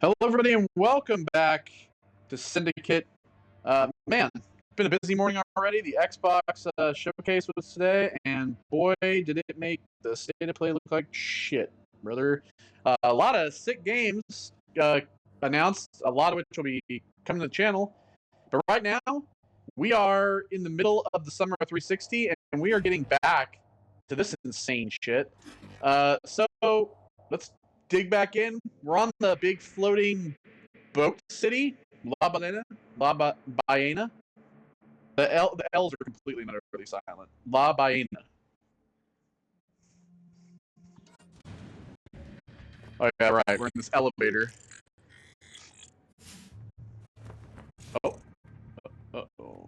Hello, everybody, and welcome back to Syndicate. Man, it's been a busy morning already. The Xbox showcase was today, and boy, did it make the state of play look like shit, brother. A lot of sick games announced, a lot of which will be coming to the channel. But right now, we are in the middle of the summer of 360, and we are getting back to this insane shit. So let's dig back in. We're on the big floating boat city, La Balena. The L's are completely not really silent. La Baena. Oh yeah, right. We're in this elevator. Oh. Uh-oh.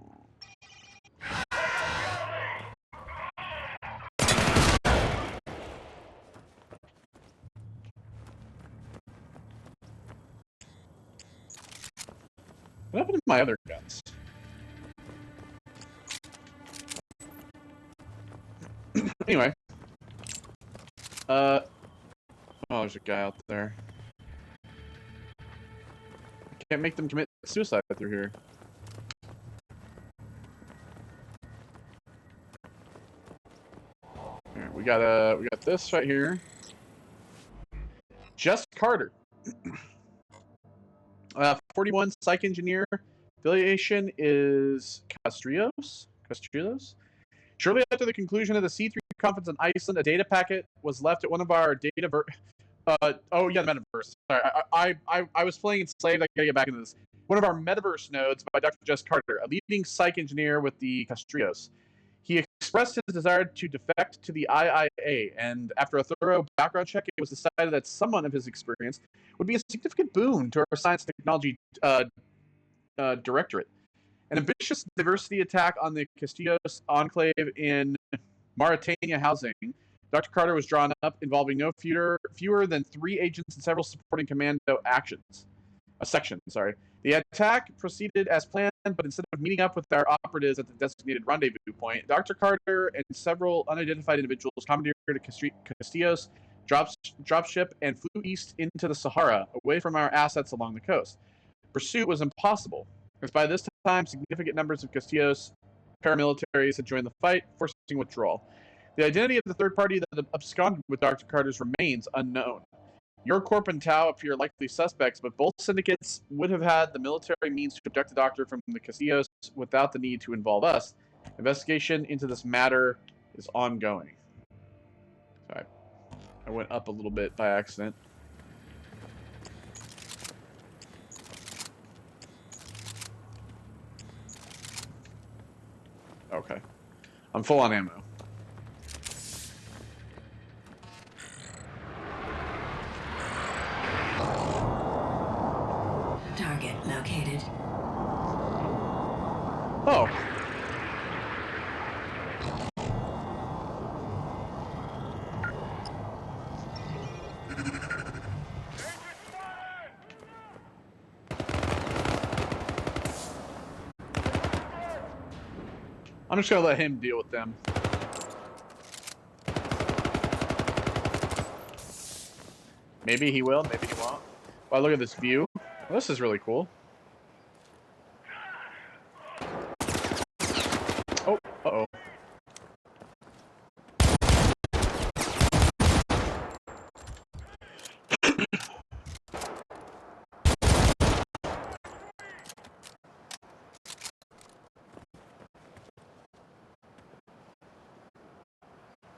What happened to my other guns? Anyway. Oh, there's a guy out there. I can't make them commit suicide through here. Alright, we got this right here. Just Carter. 41 psych engineer. Affiliation is Castrios. Shortly after the conclusion of the C3 conference in Iceland, a data packet was left at one of our data the metaverse. Sorry, I was playing Enslaved. I gotta get back into this. One of our metaverse nodes by Dr. Jess Carter, a leading psych engineer with the Castrios. He expressed his desire to defect to the IIA, and after a thorough background check, it was decided that someone of his experience would be a significant boon to our science and technology directorate. An ambitious diversity attack on the Castillos enclave in Mauritania housing. Dr. Carter was drawn up, involving no fewer than 3 agents and several supporting commando sections. The attack proceeded as planned, but instead of meeting up with our operatives at the designated rendezvous point, Dr. Carter and several unidentified individuals commandeered a Castillos dropship and flew east into the Sahara, away from our assets along the coast. Pursuit was impossible, as by this time significant numbers of Castillos paramilitaries had joined the fight, forcing withdrawal. The identity of the third party that absconded with Dr. Carter's remains unknown. EuroCorp and Tau appear likely suspects, but both syndicates would have had the military means to abduct the doctor from the Castillos without the need to involve us. Investigation into this matter is ongoing. Sorry, I went up a little bit by accident. Okay. I'm full on ammo. Target located. Oh. I'm just gonna let him deal with them. Maybe he will, maybe he won't. Wow, look at this view. Well, this is really cool. Oh, uh-oh.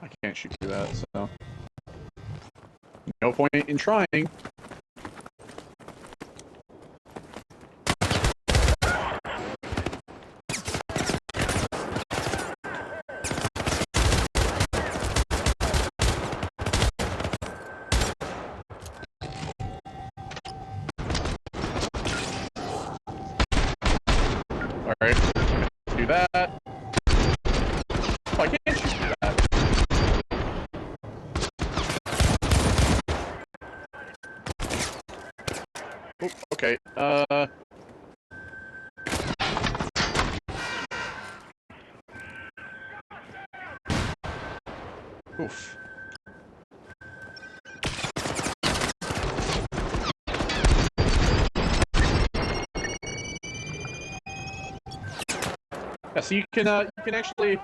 I can't shoot through that, so no point in trying. Alright, do that. Oh, I can't shoot through that. Oh, okay, oof. Yeah, so you can actually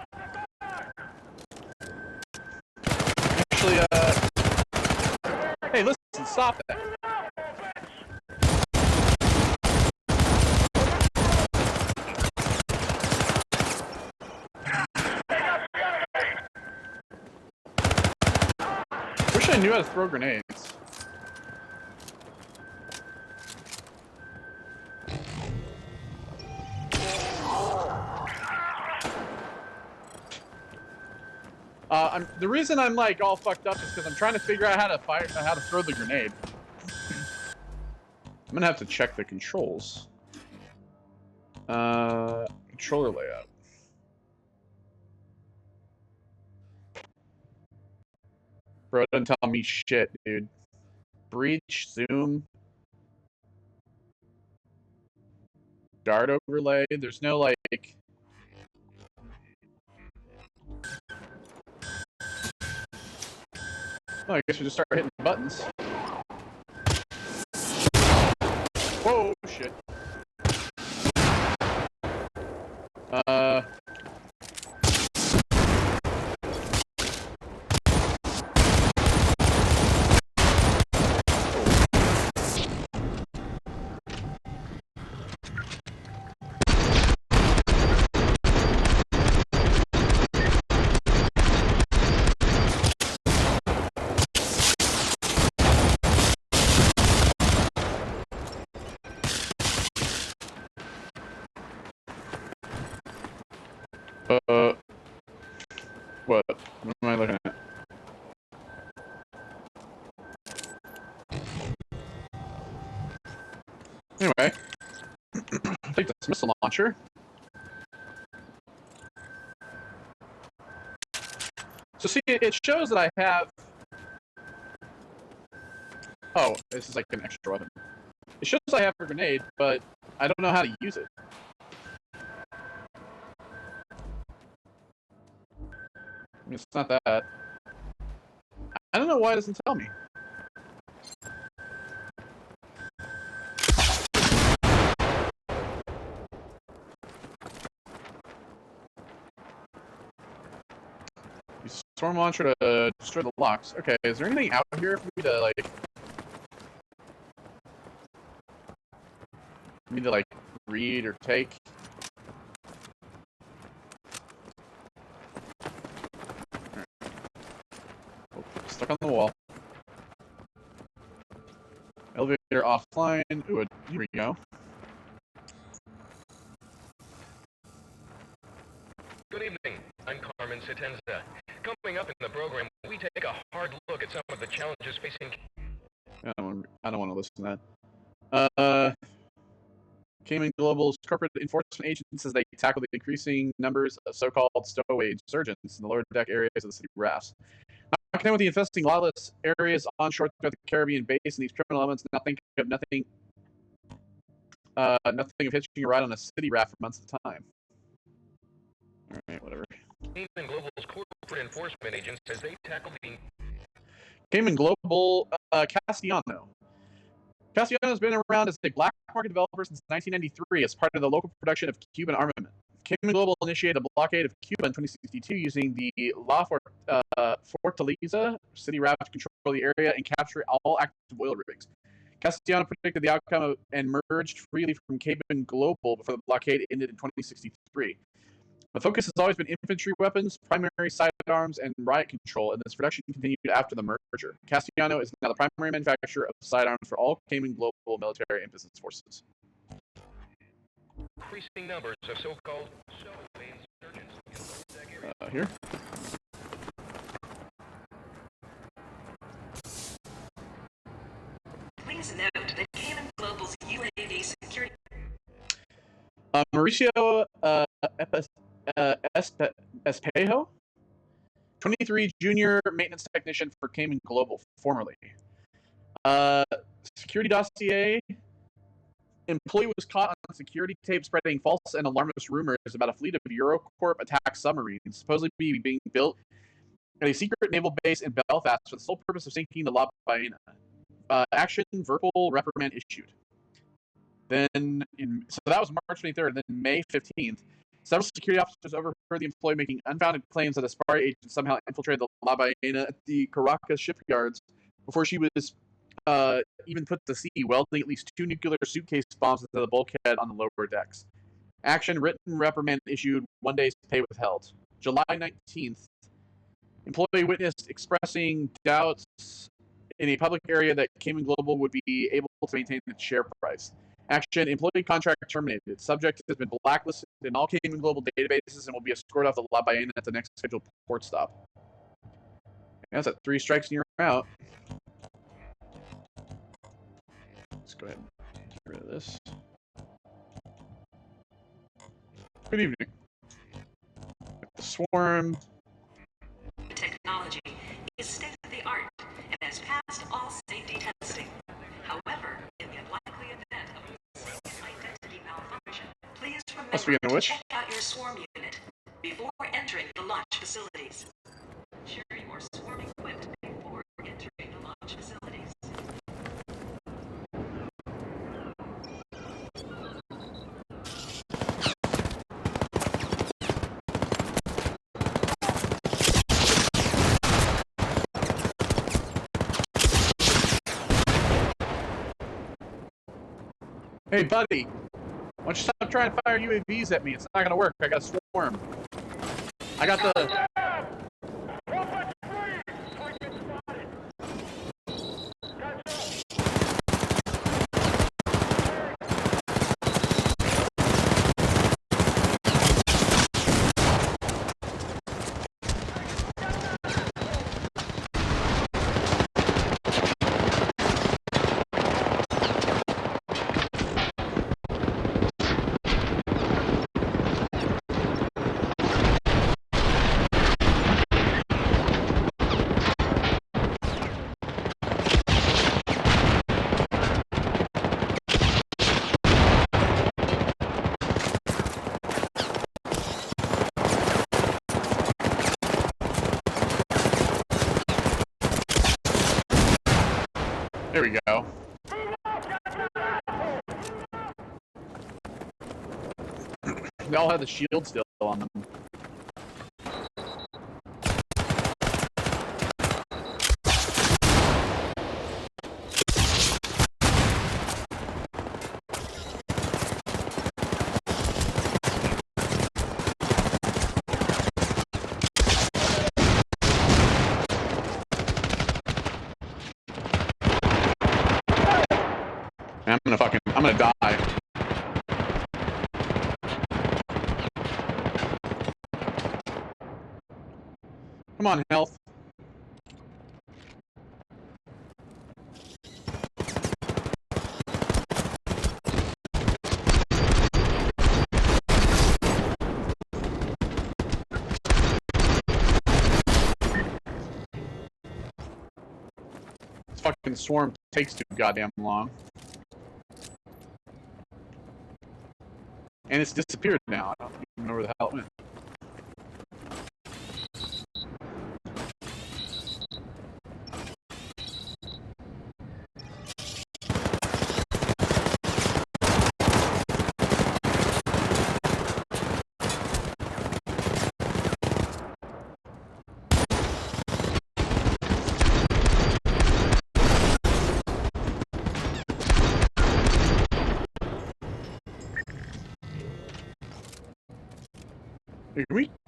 hey, listen, stop that. Wish I knew how to throw grenades. The reason I'm like all fucked up is because I'm trying to figure out how to throw the grenade. I'm gonna have to check the controls. Controller layout. Bro, don't tell me shit, dude. Breach, zoom, dart overlay. There's no like. Oh, I guess we just start hitting buttons. Whoa, shit. What? What am I looking at? Anyway, take this missile launcher. So see, it shows that I have. Oh, this is like an extra weapon. It shows I have a grenade, but I don't know how to use it. I mean, it's not that. I don't know why it doesn't tell me. Use storm launcher to destroy the locks. Okay, is there anything out here for me to like? Me to like read or take? Right. Oh, stuck on the wall. Elevator offline. Ooh, here we go. Good evening. I'm Carmen Satenza. Coming up in the program, we take a hard look at some of the challenges facing. I don't want to listen to that. Cayman Global's corporate enforcement agents as they tackle the increasing numbers of so-called stowaway insurgents in the lower deck areas of the city rafts. Now, connect with the infesting lawless areas onshore throughout the Caribbean basin. These criminal elements now think of nothing of hitching a ride on a city raft for months at a time. All right, whatever. Cayman Global's corporate enforcement agents as they tackle the. Cayman Global Castellano. Castellano has been around as a black market developer since 1993 as part of the local production of Cuban armament. Cayman Global initiated a blockade of Cuba in 2062 using the La Fortaleza city raft to control the area and capture all active oil rigs. Castellano predicted the outcome and merged freely from Cayman Global before the blockade ended in 2063. The focus has always been infantry weapons, primary sidearms, and riot control, and this production continued after the merger. Castellano is now the primary manufacturer of sidearms for all Cayman Global military and business forces. Increasing numbers of so-called stowaway insurgents in the lower deck area. Here. Please note that Cayman Global's UAV security. Mauricio Espejo, 23, junior maintenance technician for Cayman Global, formerly. Security dossier. Employee was caught on security tape spreading false and alarmist rumors about a fleet of EuroCorp attack submarines supposedly being built at a secret naval base in Belfast for the sole purpose of sinking the La Ballena. Action, verbal reprimand issued. Then, so that was March 23rd. Then May 15th, Several security officers overheard the employee making unfounded claims that Aspari agents somehow infiltrated the La Ballena at the Caracas shipyards before she was even put to sea, welding at least 2 nuclear suitcase bombs into the bulkhead on the lower decks. Action, written reprimand issued, 1 day's pay withheld. July 19th, employee witnessed expressing doubts in a public area that Cayman Global would be able to maintain its share price. Action, employee contract terminated. Subject has been blacklisted in all Cayman Global databases and will be escorted off the La Ballena at the next scheduled port stop. That's at 3 strikes and you're out. Let's go ahead and get rid of this. Good evening. The swarm. Technology is state of the art and has passed all safety testing. However, in the unlikely event of a identity malfunction, please remember to check out your swarm unit before entering the launch facilities. Ensure you are swarm equipped before entering the launch facilities. Hey, buddy. Why don't you stop trying to fire UAVs at me? It's not going to work. I got a swarm. I got the... There we go. They all have the shield still on them. I'm gonna die. Come on, health. This fucking swarm takes too goddamn long. And it's disappeared now. I don't even know where the hell it went.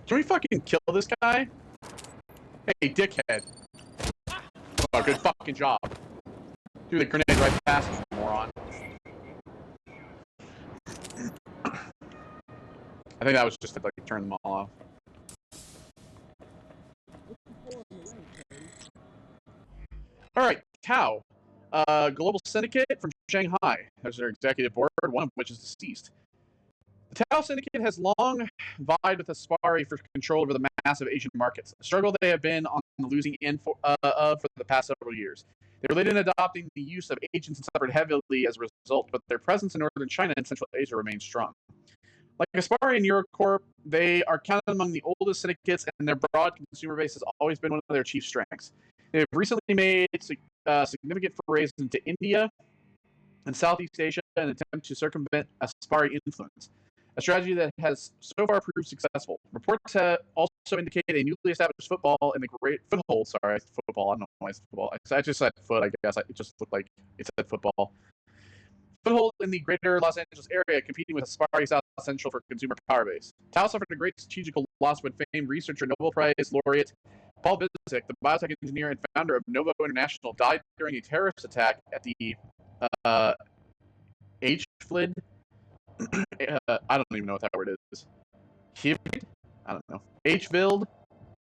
Can we fucking kill this guy? Hey, dickhead. Oh, good fucking job. Threw the grenade right past him, moron. I think that was just to like turn them all off. Alright, Tao. Global Syndicate from Shanghai. There's their executive board, one of which is deceased. The Tao Syndicate has long vied with Aspari for control over the massive Asian markets, a struggle they have been on the losing end for the past several years. They were late in adopting the use of agents and suffered heavily as a result, but their presence in northern China and Central Asia remains strong. Like Aspari and EuroCorp, they are counted among the oldest syndicates, and their broad consumer base has always been one of their chief strengths. They have recently made significant forays into India and Southeast Asia in an attempt to circumvent Aspari influence. a strategy that has so far proved successful. Reports also indicate a newly established foothold in the great foothold. Sorry, football. I don't know why it's football. I just said foot. I guess it just looked like it said football. Foothold in the greater Los Angeles area, competing with Aspari South Central for consumer power base. Tao suffered a great strategical loss when famed researcher, Nobel Prize laureate Paul Visick, the biotech engineer and founder of Novo International, died during a terrorist attack at the HFLID. I don't even know what that word is. HIVD? I don't know. HVILD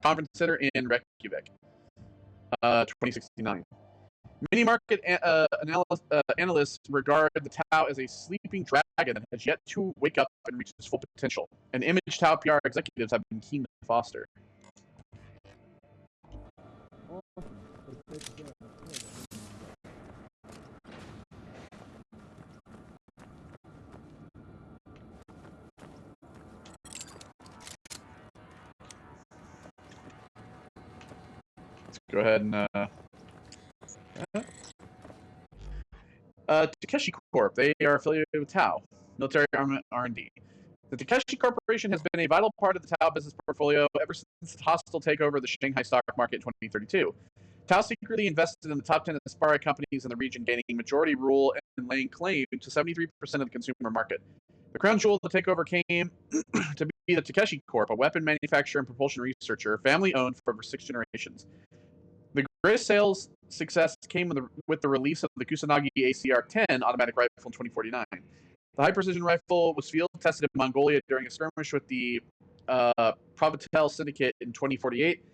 Conference Center in Reykjavik, 2069. Many market analysts regard the Tao as a sleeping dragon that has yet to wake up and reach its full potential, an image Tao PR executives have been keen to foster. Let's go ahead and Takeshi Corp. They are affiliated with Tao, military armament R&D. The Takeshi Corporation has been a vital part of the Tao business portfolio ever since the hostile takeover of the Shanghai stock market in 2032. Tao secretly invested in the top 10 Aspari companies in the region, gaining majority rule and laying claim to 73% of the consumer market. The crown jewel of the takeover came to be the Takeshi Corp, a weapon manufacturer and propulsion researcher, family-owned for over 6 generations. The greatest sales success came with the release of the Kusanagi ACR-10 automatic rifle in 2049. The high-precision rifle was field-tested in Mongolia during a skirmish with the Provitel Syndicate in 2048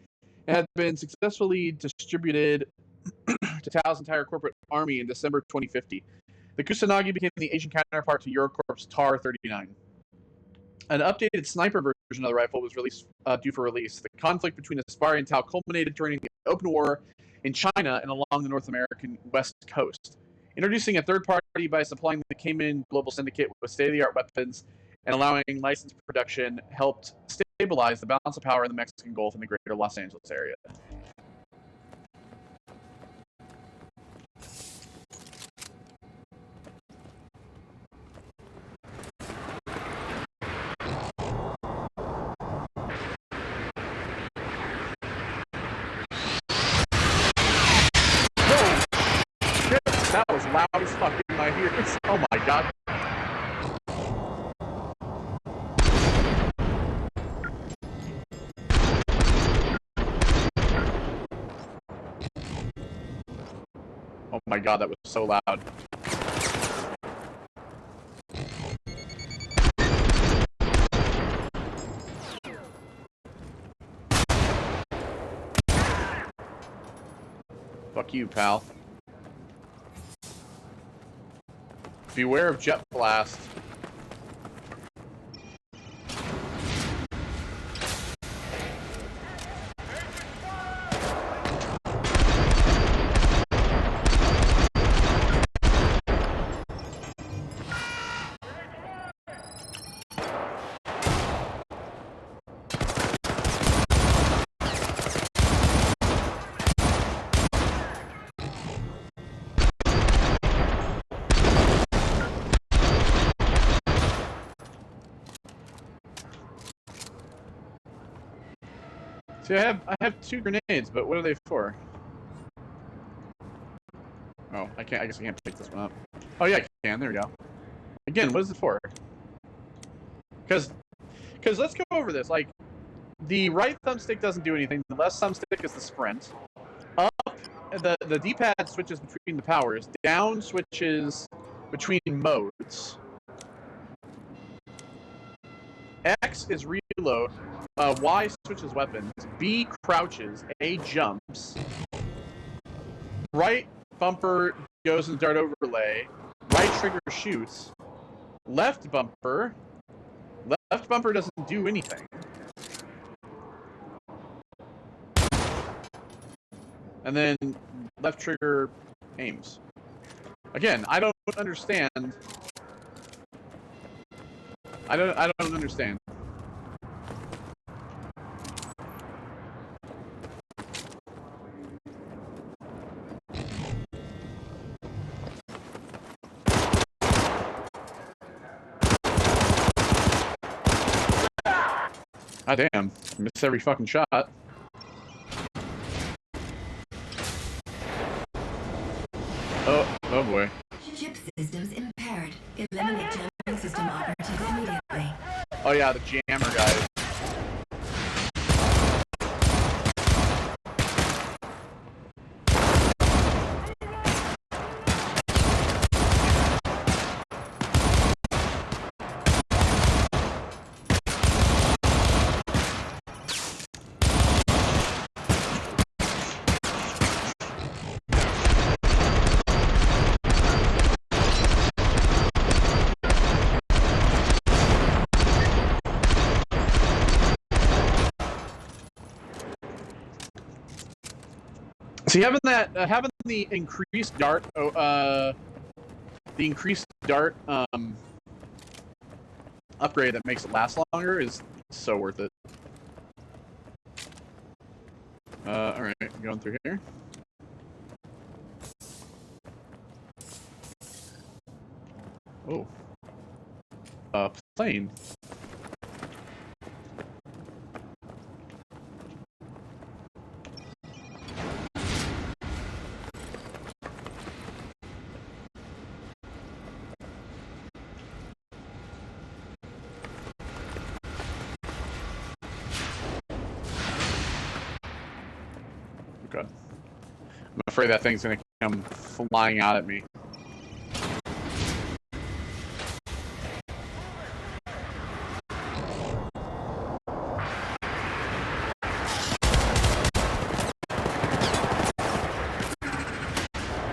and had been successfully distributed to Tao's entire corporate army in December 2050. The Kusanagi became the Asian counterpart to EuroCorp's TAR-39. An updated sniper version of the rifle was due for release. The conflict between Aspari and Tao culminated during the open war in China and along the North American West Coast. Introducing a third party by supplying the Cayman Global Syndicate with state-of-the-art weapons and allowing licensed production helped stabilize the balance of power in the Mexican Gulf and the greater Los Angeles area. That was loud as fuck in my ears. Oh my god. Oh my god, that was so loud. Fuck you, pal. Beware of jet blast. See, I have 2 grenades, but what are they for? Oh, I can't. I guess I can't pick this one up. Oh yeah, I can. There we go. Again, what is it for? Because let's go over this. Like, the right thumbstick doesn't do anything. The left thumbstick is the sprint. Up, the D-pad switches between the powers. Down switches between modes. X is reload. Y switches weapons. B crouches. A jumps. Right bumper goes in dart overlay. Right trigger shoots. Left bumper doesn't do anything. And then left trigger aims. Again, I don't understand. I don't understand. Ah, damn. Missed every fucking shot. Oh boy. Ship systems impaired. Eliminate jamming system operatives immediately. Oh yeah, the jammer guys. See, having the increased dart, upgrade that makes it last longer is so worth it. All right, going through here. Oh, plane. God. I'm afraid that thing's gonna come flying out at me.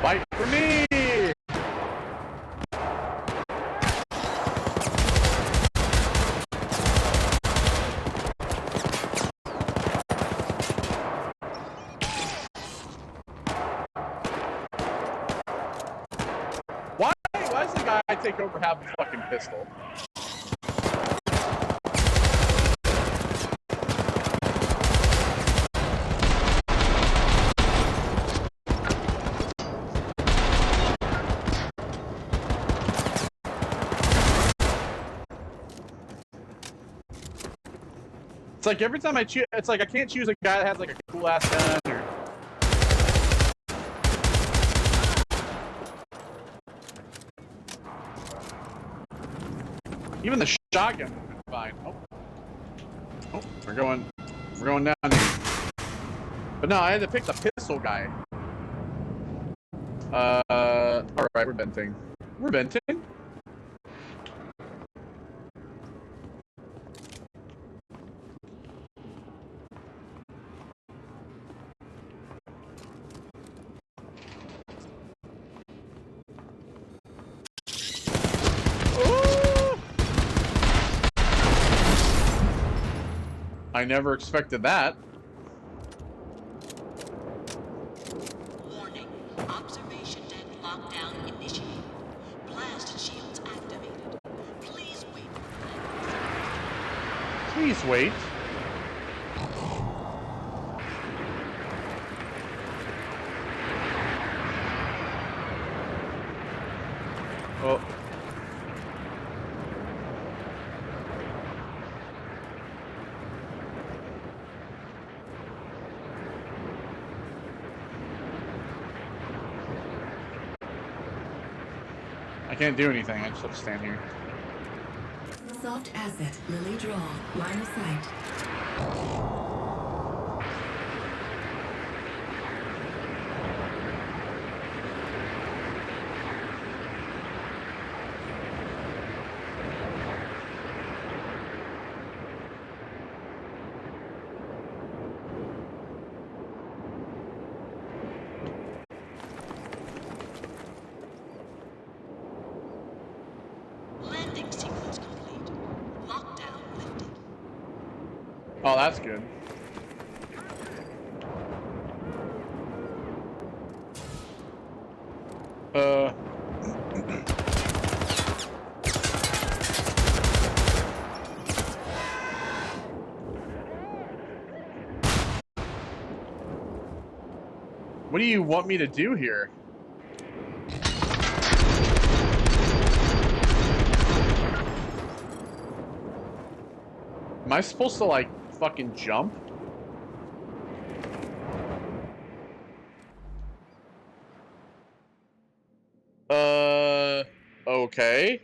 Fight for me! Why does the guy take over have a fucking pistol? It's like every time I choose, it's like I can't choose a guy that has like a cool ass gun or. Even the shotgun would have been fine. Oh, we're going down here. But no, I had to pick the pistol guy. All right, we're venting. We're venting. I never expected that. Warning. Observation deck lockdown initiated. Blast shields activated. Please wait. Please wait. Oh. I can't do anything, I just have to stand here. Soft asset, Lily Draw, line of sight. Landing sequence complete. Lockdown lifted. Oh, that's good. What do you want me to do here? Am I supposed to, like, fucking jump? Okay.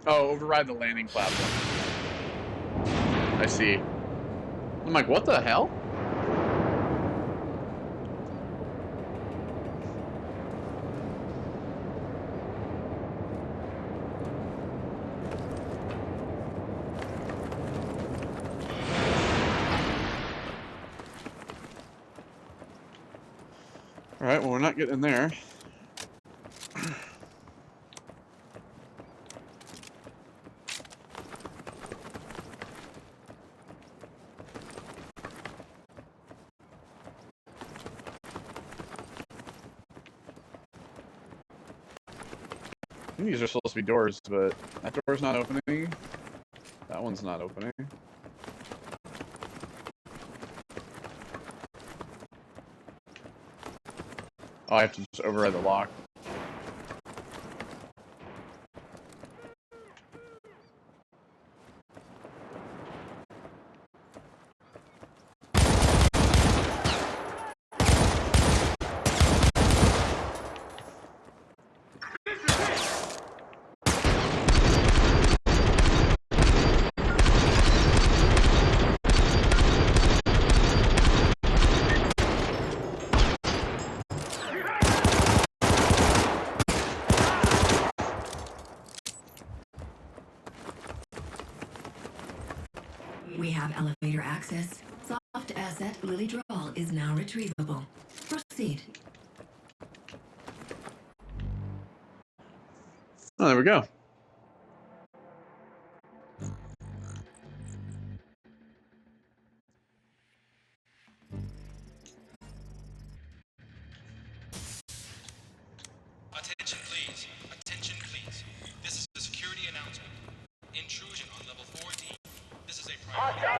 Oh, override the landing platform. I see. I'm like, what the hell? Alright, well, we're not getting in there. I think these are supposed to be doors, but that door's not opening. That one's not opening. Oh, I have to just override the lock. We have elevator access. Soft asset Lily Drawl is now retrievable. Proceed. Oh, there we go. Attention please. Attention please. This is a security announcement. Intrusion on level 4D. This is a private...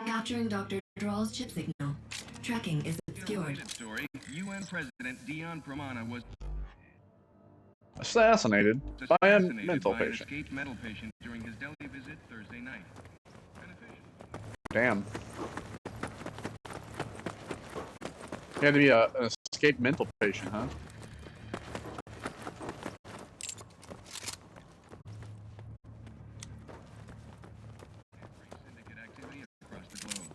Capturing Dr. Drawl's chip signal. Tracking is obscured. Story: UN President Dion Pramana was Assassinated by a mental an patient. escaped mental patient during his Delhi visit Thursday night. Beneficial. Damn. You had to be an escaped mental patient, huh? Syndicate activity across the globe.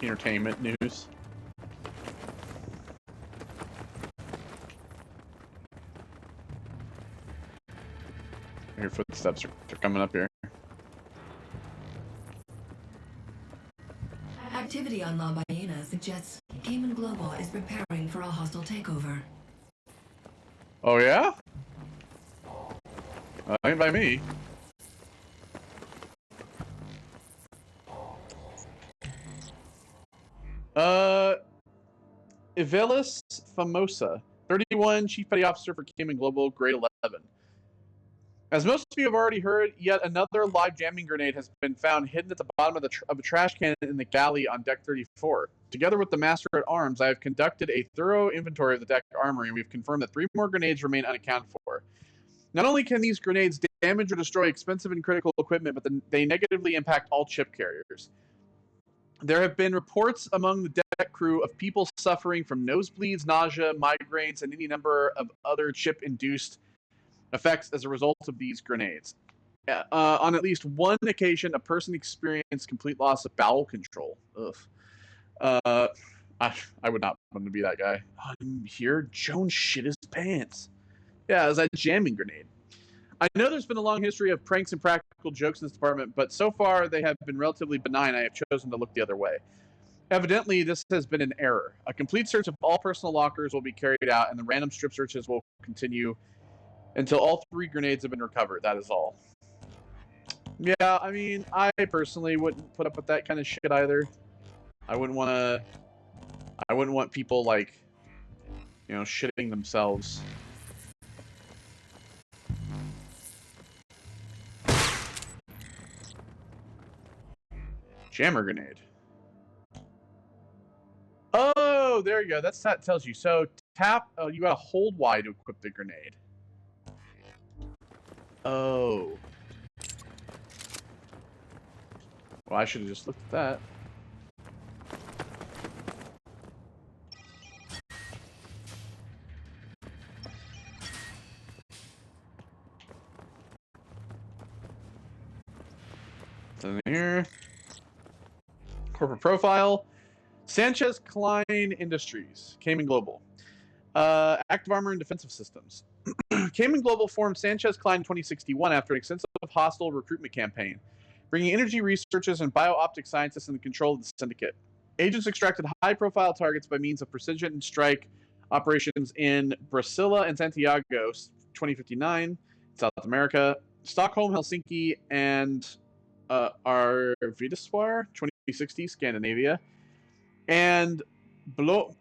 Entertainment news. Your footsteps are coming up here. Activity on La Ballena suggests Cayman Global is preparing for a hostile takeover. Oh yeah? Ain't by me. Ivelis Famosa, 31, Chief Petty Officer for Cayman Global, Grade 11. As most of you have already heard, yet another live jamming grenade has been found hidden at the bottom of a trash can in the galley on Deck 34. Together with the Master at Arms, I have conducted a thorough inventory of the deck armory, and we've confirmed that 3 more grenades remain unaccounted for. Not only can these grenades damage or destroy expensive and critical equipment, but they negatively impact all chip carriers. There have been reports among the deck crew of people suffering from nosebleeds, nausea, migraines, and any number of other chip-induced effects as a result of these grenades. On at least one occasion, a person experienced complete loss of bowel control. Ugh. I would not want to be that guy. Here, Jones shit his pants. Yeah, it was a jamming grenade. I know there's been a long history of pranks and practical jokes in this department, but so far they have been relatively benign. I have chosen to look the other way. Evidently, this has been an error. A complete search of all personal lockers will be carried out, and the random strip searches will continue until all 3 grenades have been recovered. That is all. Yeah, I mean, I personally wouldn't put up with that kind of shit either. I wouldn't want people, like, you know, shitting themselves. Jammer grenade. Oh, there you go. That tells you. So tap. Oh, you gotta hold Y to equip the grenade. Oh. Well, I should have just looked at that. So here. Corporate profile. Sanchez Klein Industries, Cayman Global. Active Armor and Defensive Systems. Cayman Global formed Sanchez Klein in 2061 after an extensive hostile recruitment campaign, bringing energy researchers and bio-optic scientists into control of the Syndicate. Agents extracted high-profile targets by means of precision strike operations in Brasilia and Santiago, 2059, South America, Stockholm, Helsinki, and Arvidsjaur, 2060, Scandinavia, and Bloemfontein,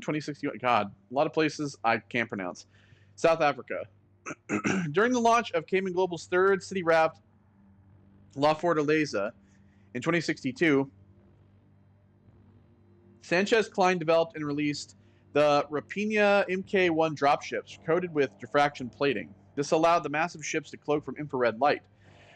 2061. God, a lot of places I can't pronounce. South Africa. During the launch of Cayman Global's third city-wrapped La Fortaleza in 2062, Sanchez Klein developed and released the Rapina Mk1 dropships coated with diffraction plating. This allowed the massive ships to cloak from infrared light.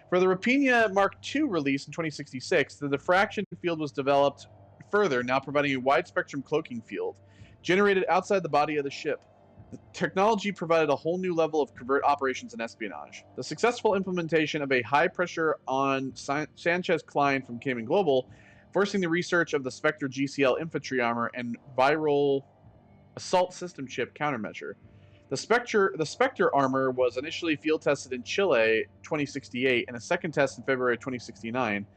For the Rapina Mark II release in 2066, the diffraction field was developed further, now providing a wide-spectrum cloaking field generated outside the body of the ship. The technology provided a whole new level of covert operations and espionage. The successful implementation of a high pressure on Sanchez Klein from Cayman Global, forcing the research of the Spectre GCL infantry armor and viral assault system chip countermeasure. The Spectre armor was initially field tested in Chile 2068 and a second test in February 2069.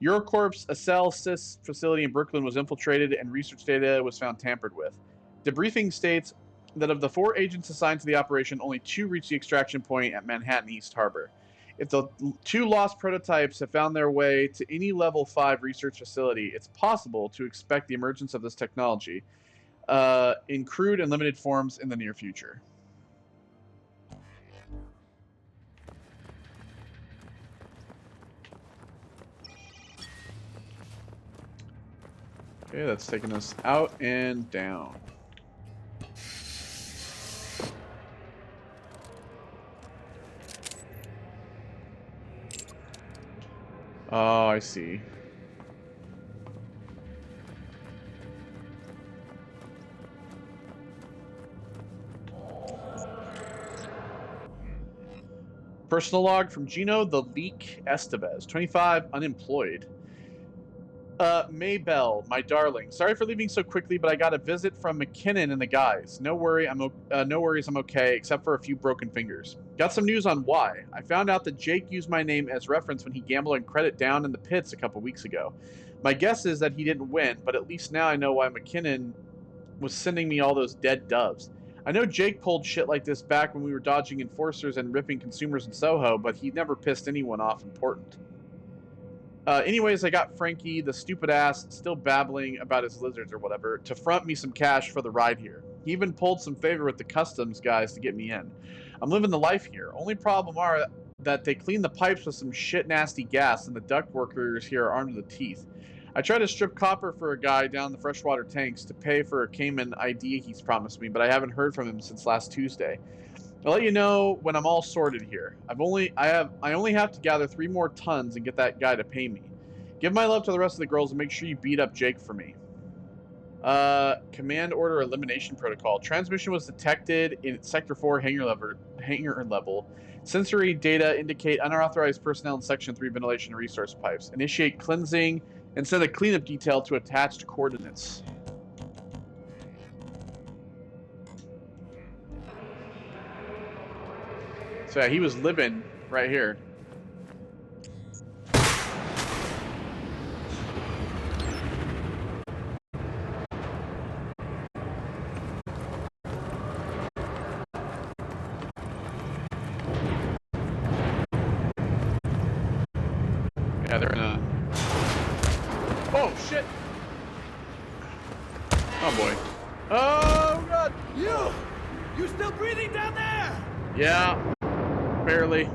EuroCorp's Acel Sys facility in Brooklyn was infiltrated and research data was found tampered with. Debriefing states that of the 4 agents assigned to the operation, only 2 reached the extraction point at Manhattan East Harbor. If the 2 lost prototypes have found their way to any level 5 research facility, it's possible to expect the emergence of this technology in crude and limited forms in the near future. Okay, that's taking us out and down. Oh, I see. Personal log from Gino the Leak Estevez, 25, unemployed. Maybell, my darling. Sorry for leaving so quickly, but I got a visit from McKinnon and the guys. No worries, I'm okay, except for a few broken fingers. Got some news on why. I found out that Jake used my name as reference when he gambled on credit down in the pits a couple weeks ago. My guess is that he didn't win, but at least now I know why McKinnon was sending me all those dead doves. I know Jake pulled shit like this back when we were dodging enforcers and ripping consumers in Soho, but he never pissed anyone off important. Anyways, I got Frankie, the stupid ass, still babbling about his lizards or whatever, to front me some cash for the ride here. He even pulled some favor with the customs guys to get me in. I'm living the life here. Only problem are that they clean the pipes with some shit nasty gas, and the duct workers here are armed to the teeth. I tried to strip copper for a guy down the freshwater tanks to pay for a Cayman ID he's promised me, but I haven't heard from him since last Tuesday. I'll let you know when I'm all sorted here. I only have to gather 3 more tons and get that guy to pay me. Give my love to the rest of the girls and make sure you beat up Jake for me. Command order elimination protocol. Transmission was detected in Sector 4 hangar level. Sensory data indicate unauthorized personnel in Section 3 ventilation and resource pipes. Initiate cleansing and send a cleanup detail to attached coordinates. So yeah, he was living right here. Yeah, they're in a... Oh, shit! Oh, boy. Oh, God! You still breathing down there? Yeah. Barely.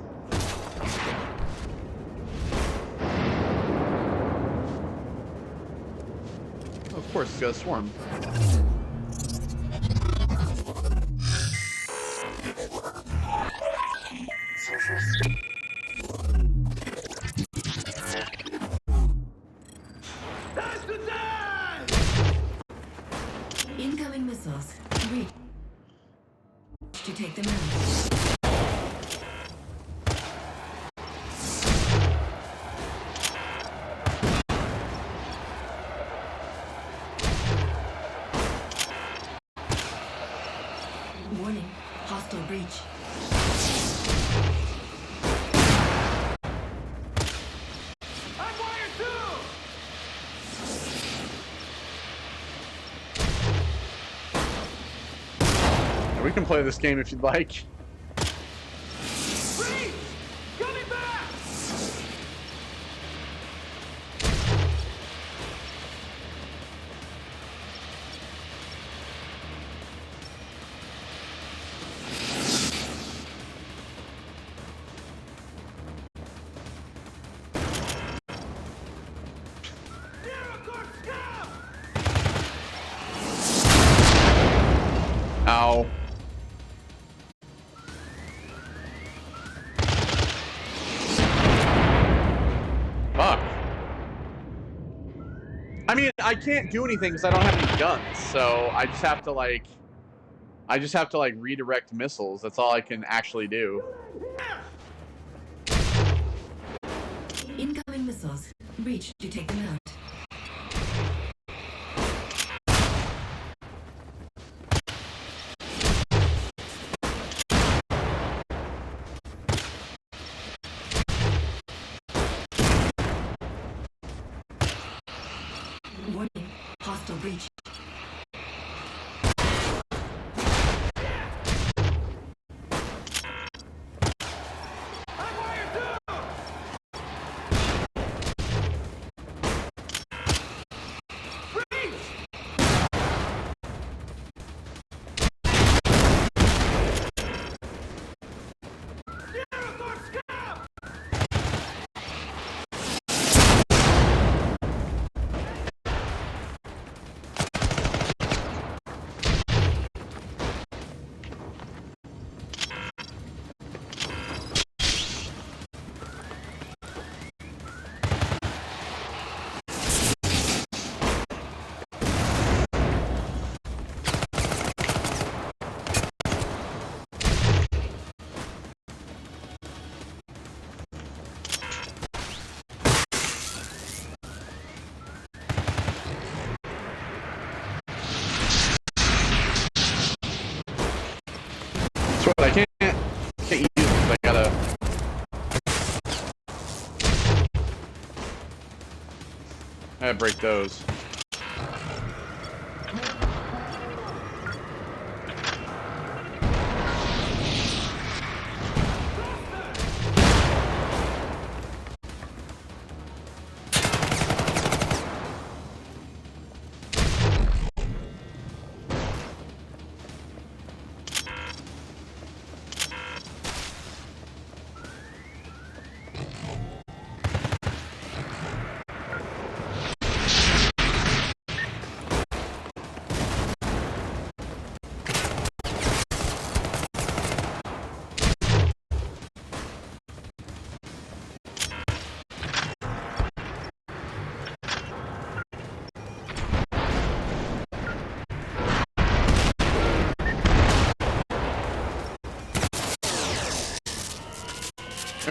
Of course, it's got a swarm. Incoming missiles. Reach to take them out. Warning, hostile breach. I'm wired too! We can play this game if you'd like. Freeze! Coming back! EuroCorp scum! Ow. Fuck. I mean, I can't do anything because I don't have any guns, so I just have to like redirect missiles. That's all I can actually do. Incoming missiles. Breach to take them out. Warning, hostile breach. I'm wired too! Freeze! EuroCorp scum! That's what I can't use this. I gotta break those.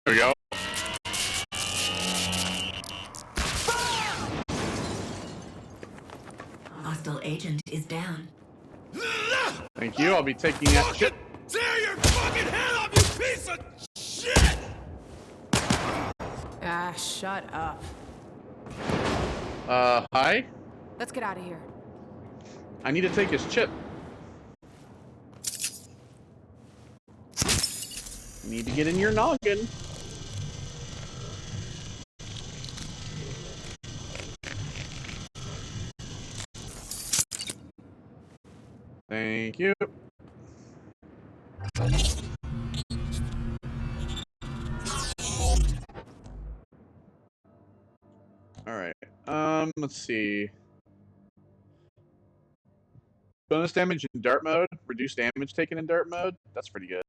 There we go. Hostile agent is down. Thank you. I'll be taking that shit. Tear your fucking head off, you piece of shit! Ah, shut up. Hi? Let's get out of here. I need to take his chip. Need to get in your noggin. Thank you. All right. Let's see. Bonus damage in dart mode. Reduced damage taken in dart mode. That's pretty good.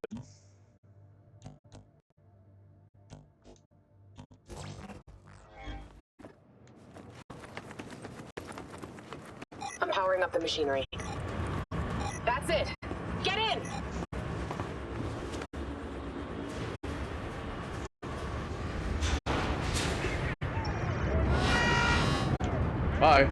I'm powering up the machinery. That's it. Get in! Bye.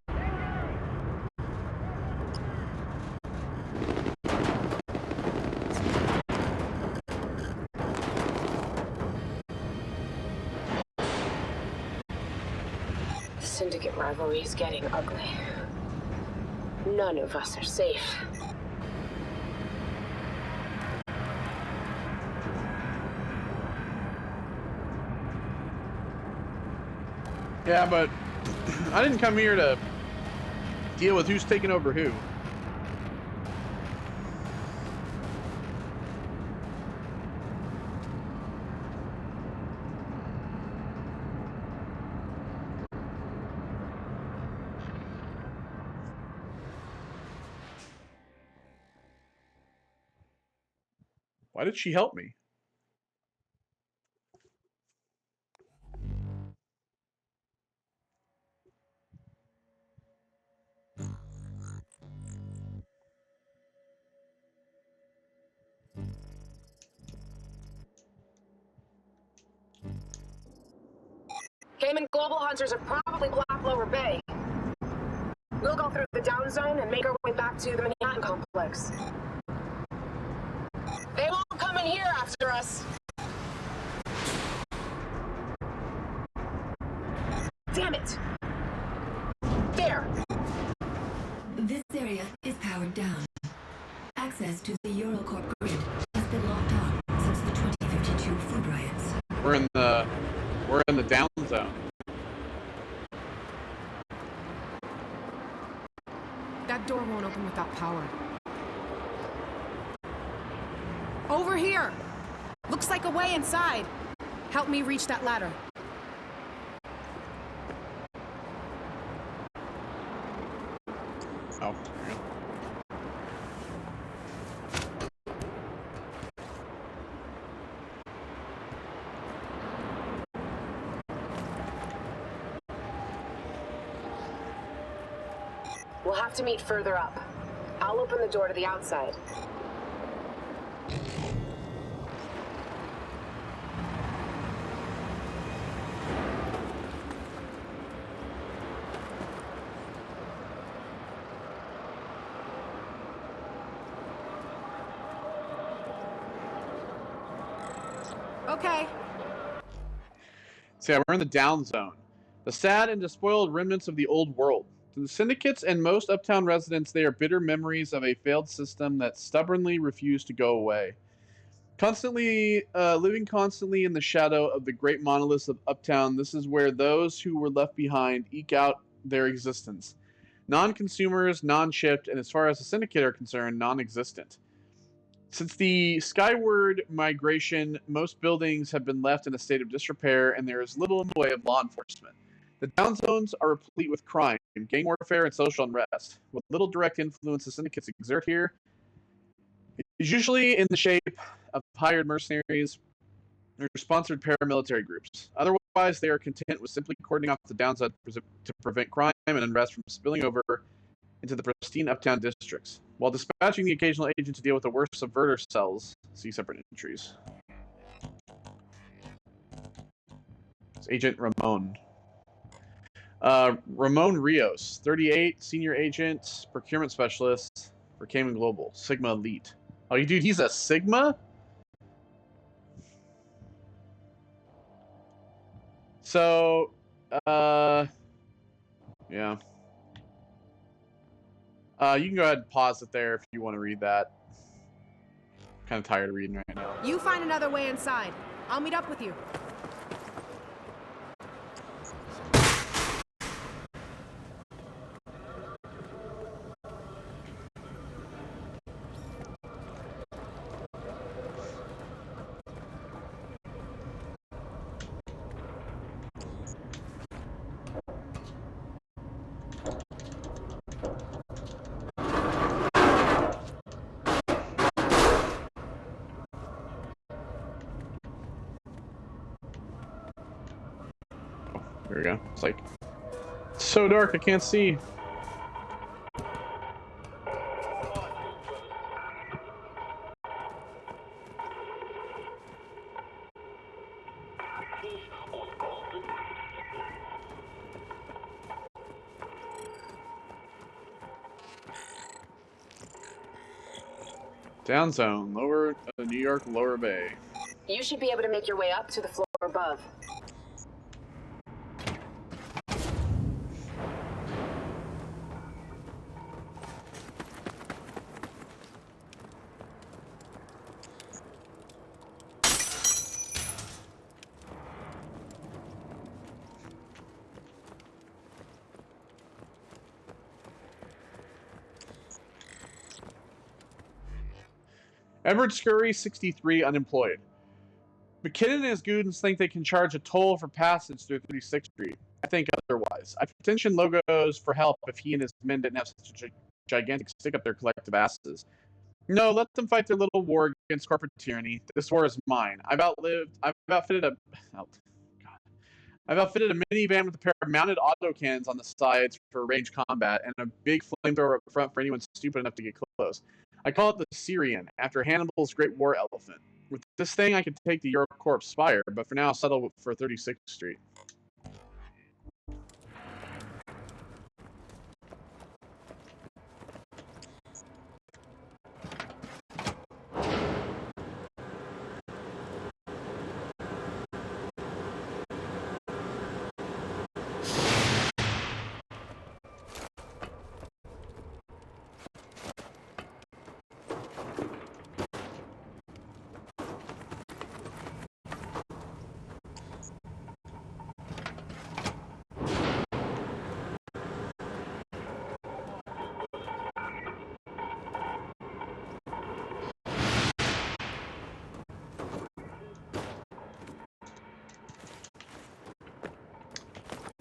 The Syndicate rivalry is getting ugly. None of us are safe. Yeah, but I didn't come here to deal with who's taking over who. Why did she help me? Cayman Global Hunters are probably blocked Lower Bay. We'll go through the down zone and make our way back to the Manhattan complex. They won't come in here after us. Damn it! There! This area is powered down. Access to the EuroCorp grid has been locked off since the 2052 food riots. We're in the down zone. That door won't open without power. Over here! Looks like a way inside. Help me reach that ladder. Oh. We'll have to meet further up. I'll open the door to the outside. Okay. So yeah, we're in the down zone. The sad and despoiled remnants of the old world. To the syndicates and most uptown residents, they are bitter memories of a failed system that stubbornly refused to go away. Living constantly in the shadow of the great monoliths of uptown, this is where those who were left behind eke out their existence. Non-consumers, non-shipped, and as far as the syndicate are concerned, non-existent. Since the skyward migration, most buildings have been left in a state of disrepair, and there is little in the way of law enforcement. The down zones are replete with crime, gang warfare, and social unrest. What little direct influence the syndicates exert here is usually in the shape of hired mercenaries or sponsored paramilitary groups. Otherwise, they are content with simply cordoning off the downside to prevent crime and unrest from spilling over into the pristine uptown districts, while dispatching the occasional agent to deal with the worst subverter cells. See separate entries. It's Agent Ramon. Ramon Rios, 38, senior agent, procurement specialist for Cayman Global, Sigma Elite. Oh, dude, he's a Sigma? So, yeah. You can go ahead and pause it there if you want to read that. Kind of tired of reading right now. You find another way inside. I'll meet up with you. There we go. It's like so dark I can't see. Down zone, lower New York, lower bay. You should be able to make your way up to the floor above. Edward Scurry, 63, unemployed. McKinnon and his goons think they can charge a toll for passage through 36th Street. I think otherwise. I petitioned Logos for help if he and his men didn't have such a gigantic stick up their collective asses. No, let them fight their little war against corporate tyranny. This war is mine. I've outfitted a minivan with a pair of mounted autocannons on the sides for range combat and a big flamethrower up front for anyone stupid enough to get close. I call it the Syrian, after Hannibal's great war elephant. With this thing, I could take the EuroCorp Spire, but for now, I'll settle for 36th Street.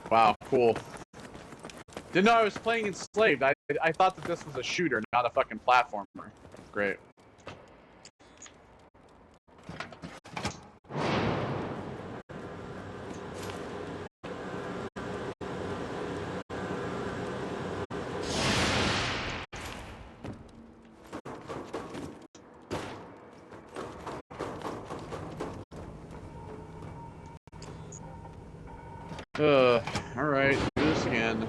Wow, cool. Didn't know I was playing Enslaved. I thought that this was a shooter, not a fucking platformer. Great. Alright, do this again.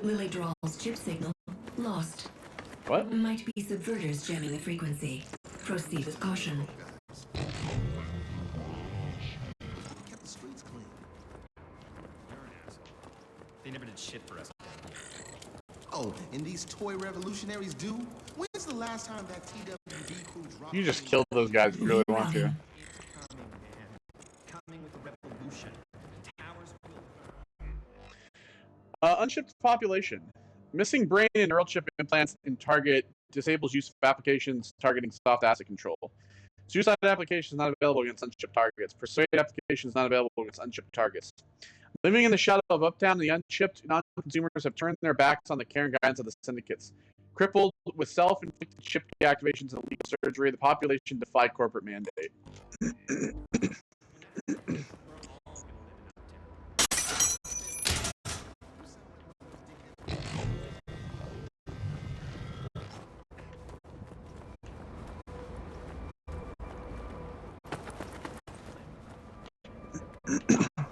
Lily Drawl's chip signal lost. What? Might be subverters jamming the frequency. Proceed with caution. Kept the streets clean. You're an asshole. They never did shit for us. Oh, and these toy revolutionaries do? When's the last time that TWB crew dropped? You just killed those guys if you really want to. It's coming, man. Coming with the revolution. Towers will Unshipped population. Missing brain and neural chip implants in target disables use of applications targeting soft asset control. Suicide applications not available against unshipped targets. Persuade applications not available against unshipped targets. Living in the shadow of Uptown, the unshipped non-consumers have turned their backs on the care and guidance of the syndicates. Crippled with self-inflicted chip deactivations and illegal surgery, the population defied corporate mandate.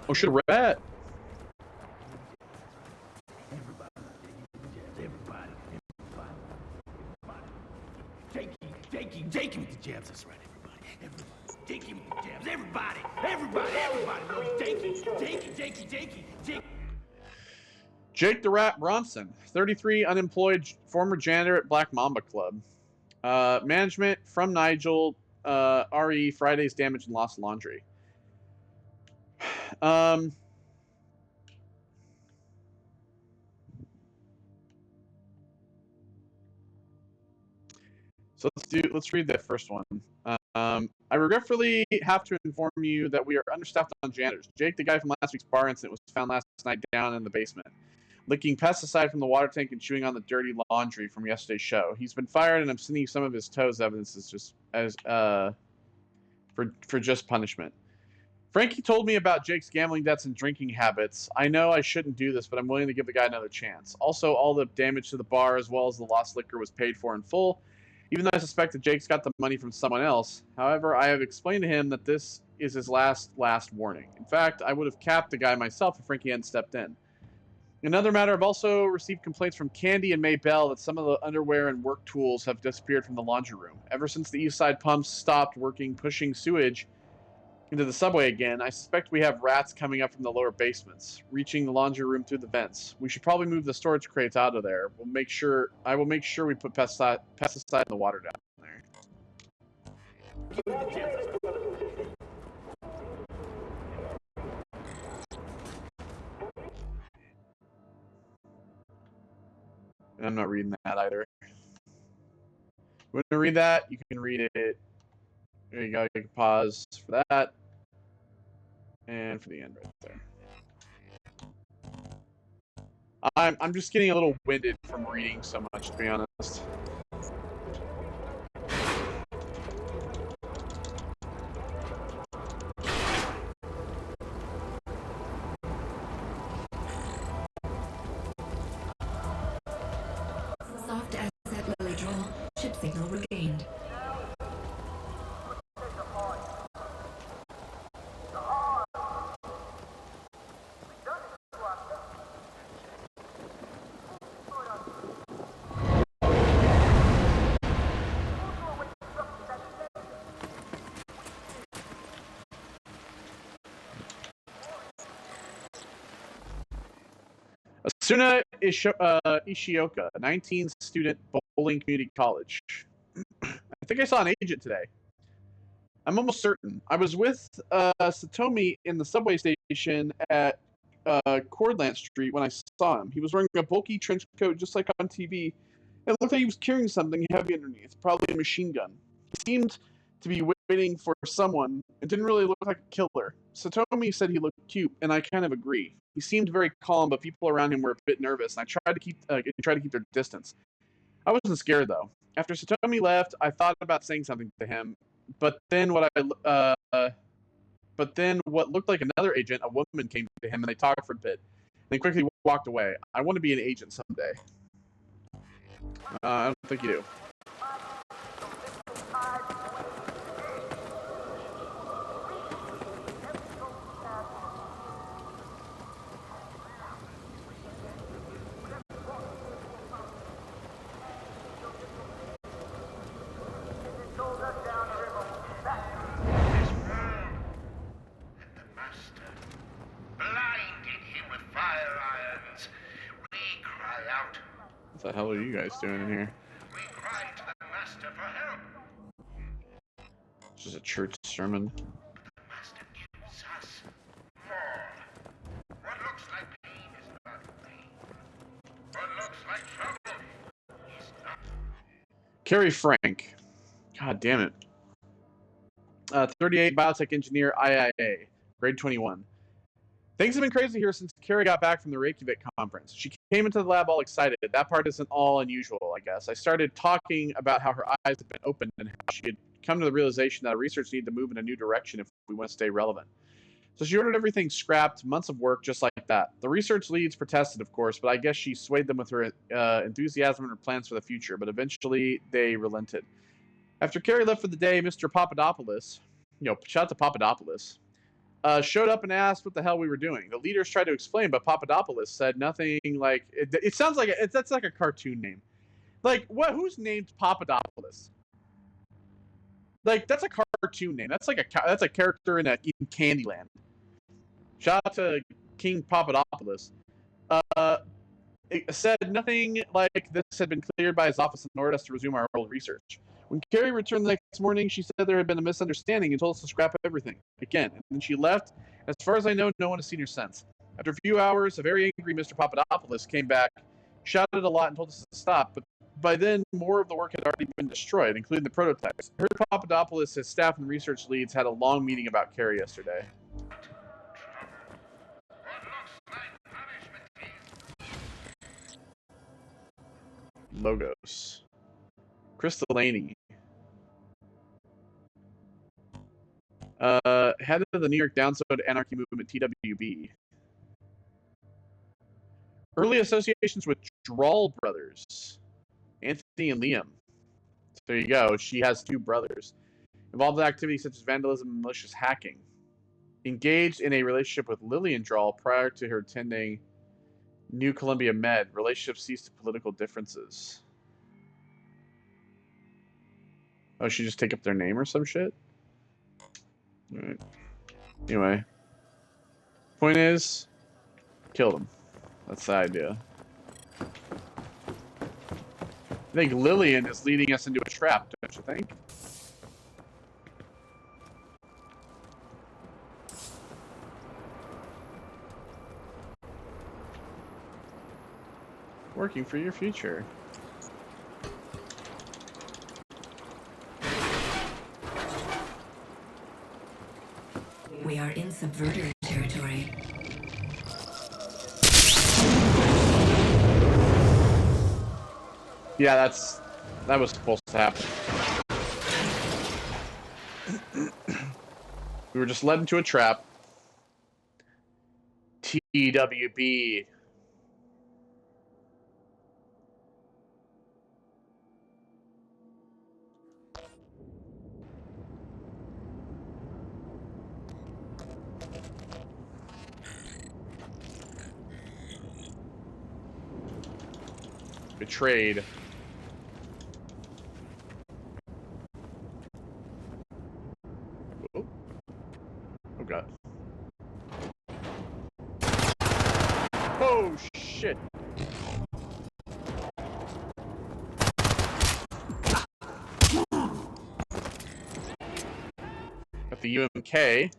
Oh shit, rat! Jakey with the jabs, that's right, everybody. Jakey with the jabs, everybody. Jakey. Jake the Rat Bronson, 33, unemployed, former janitor at Black Mamba Club. Management from Nigel, RE, Friday's Damage and Lost Laundry. So let's read that first one. I regretfully have to inform you that we are understaffed on janitors. Jake, the guy from last week's bar incident, was found last night down in the basement, licking pesticide from the water tank and chewing on the dirty laundry from yesterday's show. He's been fired, and I'm sending you some of his toes evidence for just punishment. Frankie told me about Jake's gambling debts and drinking habits. I know I shouldn't do this, but I'm willing to give the guy another chance. Also, all the damage to the bar as well as the lost liquor was paid for in full, even though I suspect that Jake's got the money from someone else. However, I have explained to him that this is his last warning. In fact, I would have capped the guy myself if Frankie hadn't stepped in. In another matter, I've also received complaints from Candy and May Bell that some of the underwear and work tools have disappeared from the laundry room. Ever since the East Side pumps stopped pushing sewage into the subway again, I suspect we have rats coming up from the lower basements, reaching the laundry room through the vents. We should probably move the storage crates out of there. I will make sure we put pesticide in the water down there. I'm not reading that either. You want to read that? You can read it. There you go. You can pause for that. And for the end right there. I'm just getting a little winded from reading so much, to be honest. Soft asset lily draw. Ship signal regained. Asuna Ishioka, 19-student Bowling Community College. I think I saw an agent today. I'm almost certain. I was with Satomi in the subway station at Cordland Street when I saw him. He was wearing a bulky trench coat just like on TV. It looked like he was carrying something heavy underneath, probably a machine gun. He seemed to be waiting for someone. It didn't really look like a killer. Satomi said he looked cute, and I kind of agree. He seemed very calm, but people around him were a bit nervous, and I tried to keep their distance. I wasn't scared though. After Satomi left, I thought about saying something to him, but then what looked like another agent, a woman, came to him, and they talked for a bit. They quickly walked away. I want to be an agent someday. I don't think you do. What the hell are you guys doing in here? We cry to the master for help. It's just a church sermon. The master gives us more. What looks like pain is not pain. What looks like trouble is not. Carrie Frank. God damn it. 38, biotech engineer, IIA, grade 21. Things have been crazy here since Carrie got back from the Reykjavik conference. She came into the lab all excited. That part isn't all unusual, I guess. I started talking about how her eyes had been opened and how she had come to the realization that research needed to move in a new direction if we want to stay relevant. So she ordered everything scrapped, months of work just like that. The research leads protested, of course, but I guess she swayed them with her enthusiasm and her plans for the future, but eventually they relented. After Carrie left for the day, Mr. Papadopoulos, shout out to Papadopoulos, showed up and asked what the hell we were doing. The leaders tried to explain, but Papadopoulos said nothing like... It sounds like... That's like a cartoon name. Like, what? Who's named Papadopoulos? Like, that's a cartoon name. That's a character in Candyland. Shout out to King Papadopoulos. It said nothing like this had been cleared by his office in order us to resume our old research. When Carrie returned the next morning, she said there had been a misunderstanding and told us to scrap everything again. And then she left. As far as I know, no one has seen her since. After a few hours, a very angry Mr. Papadopoulos came back, shouted a lot and told us to stop, but by then, more of the work had already been destroyed, including the prototypes. I heard Papadopoulos, his staff and research leads had a long meeting about Carrie yesterday. Logos. Chris Delaney. Head of the New York Downside Anarchy Movement, TWB. Early associations with Drawl brothers, Anthony and Liam. So there you go. She has 2 brothers. Involved in activities such as vandalism and malicious hacking. Engaged in a relationship with Lillian Drawl prior to her attending New Columbia Med. Relationship ceased to political differences. Oh, she just take up their name or some shit? Alright. Anyway. Point is, killed him. That's the idea. I think Lillian is leading us into a trap, don't you think? Working for your future. We are in subverter territory. Yeah, that was supposed to happen. We were just led into a trap. TWB. Betrayed. Oh. Oh god. Oh shit. Got the UMK.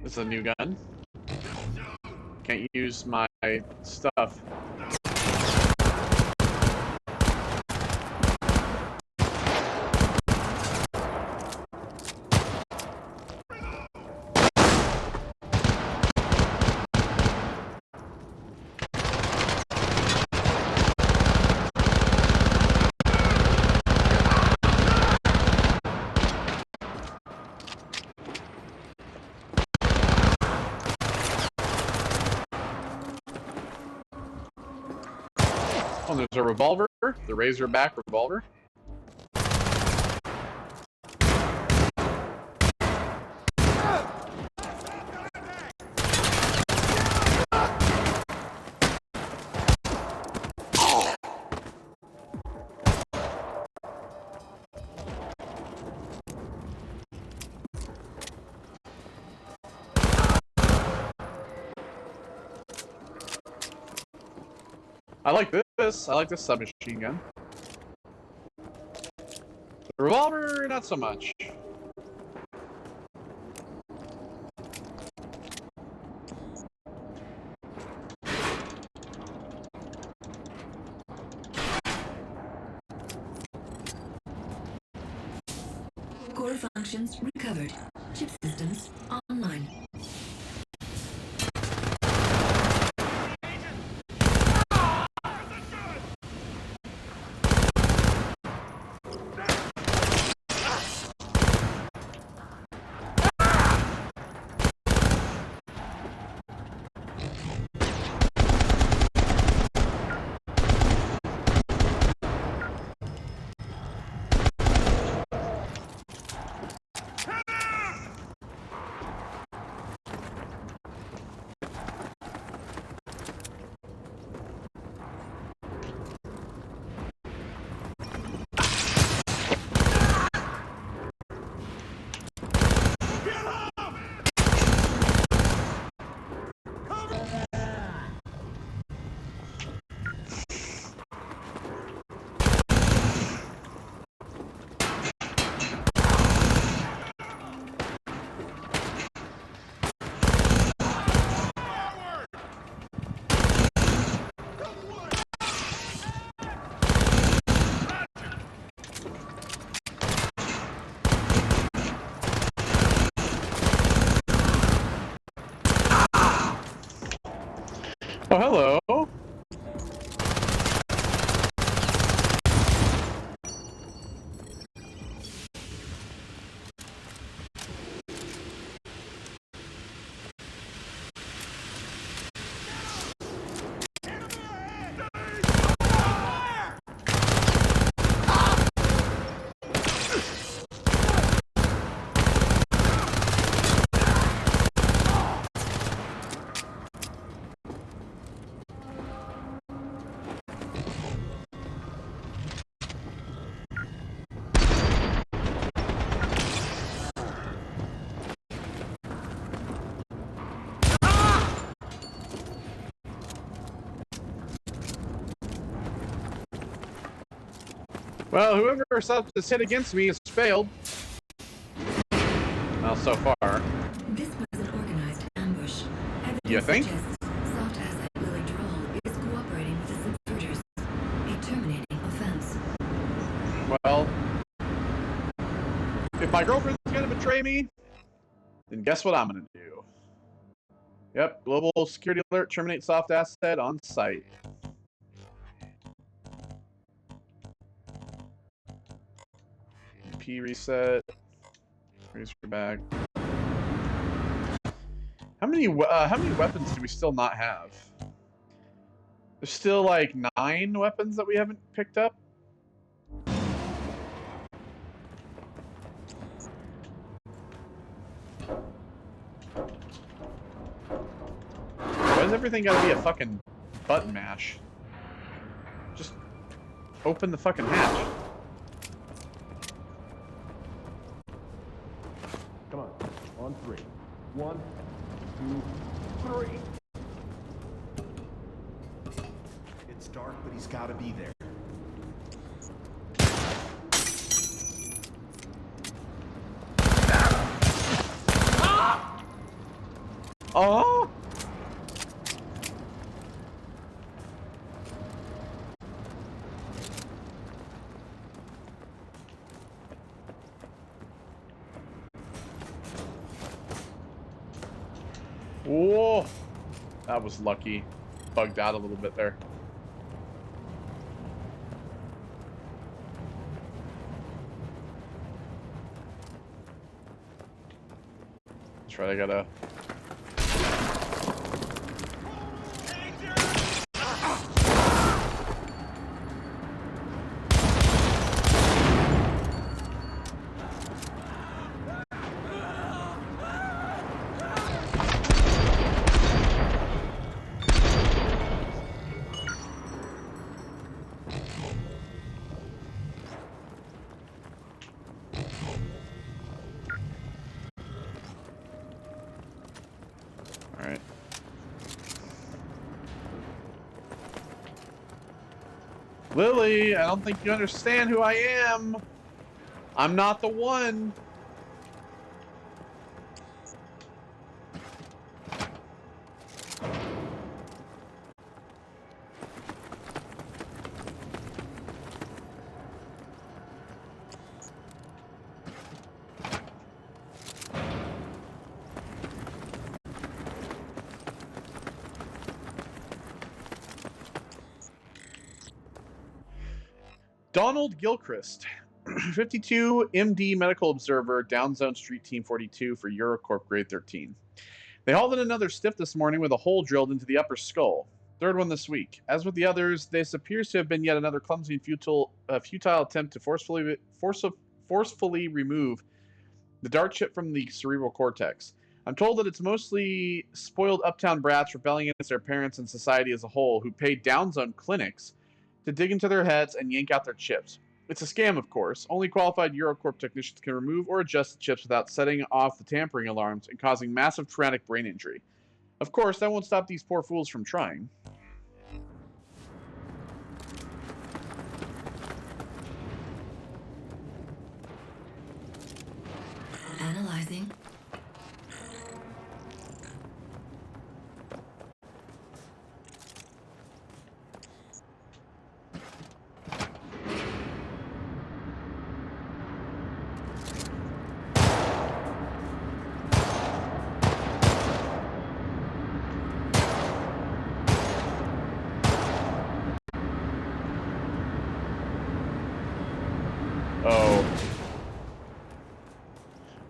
This is a new gun. Can't use my stuff. Oh, there's a revolver, the Razorback revolver. I like this. I like this submachine gun. The revolver, not so much. Core functions recovered. Chip systems online. Hello. Well, whoever set this hit against me has failed. Well, so far. This was an organized ambush. Evidence You think? suggests soft asset Lily Droll is cooperating with the subverters. A terminating offense. Well, if my girlfriend's gonna betray me, then guess what I'm gonna do? Yep, global security alert, terminate soft asset on site. P reset. Raise your bag. How many weapons do we still not have? There's still like 9 weapons that we haven't picked up. Why does everything gotta be a fucking button mash? Just open the fucking hatch. Come on 3. 1, 2, 3. It's dark, but he's gotta be there. Oh! Whoa! That was lucky. Bugged out a little bit there. That's right, I gotta... Alright. Lily, I don't think you understand who I am. I'm not the one. Donald Gilchrist, 52 MD Medical Observer, Downzone Street Team 42 for EuroCorp Grade 13. They hauled in another stiff this morning with a hole drilled into the upper skull. Third one this week. As with the others, this appears to have been yet another clumsy and futile attempt to forcefully remove the dart chip from the cerebral cortex. I'm told that it's mostly spoiled uptown brats rebelling against their parents and society as a whole who pay Downzone clinics to dig into their heads and yank out their chips. It's a scam, of course. Only qualified EuroCorp technicians can remove or adjust the chips without setting off the tampering alarms and causing massive traumatic brain injury. Of course, that won't stop these poor fools from trying. Analyzing.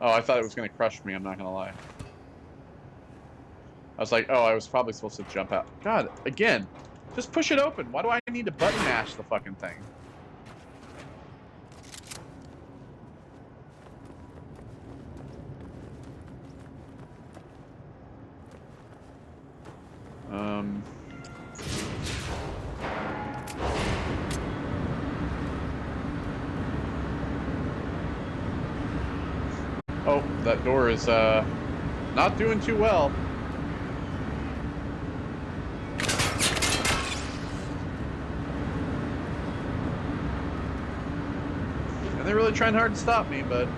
Oh, I thought it was gonna crush me, I'm not gonna lie. I was like, oh, I was probably supposed to jump out. God, again, just push it open. Why do I need to button mash the fucking thing? Oh, that door is, not doing too well. And they're really trying hard to stop me, but...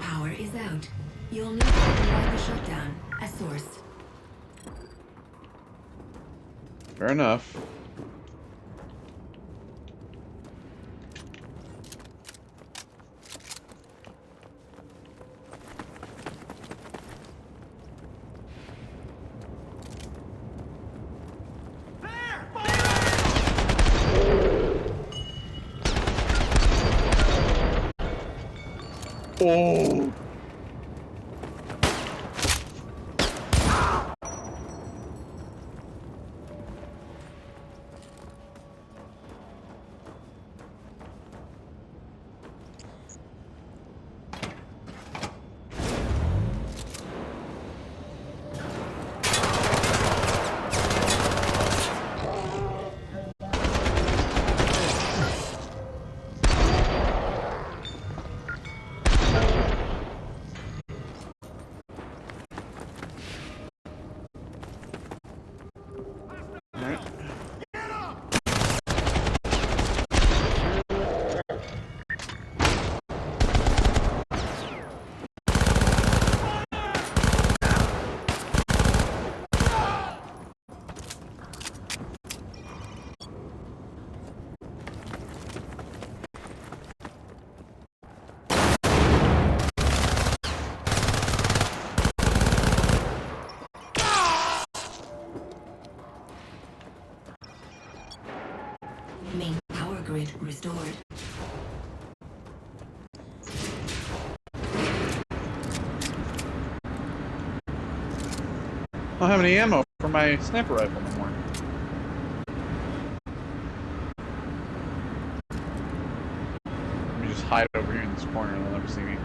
Power is out. You'll need to override the shutdown at source. Fair enough. Oh! Main power grid restored. I don't have any ammo for my sniper rifle anymore. Let me just hide over here in this corner and they'll never see me.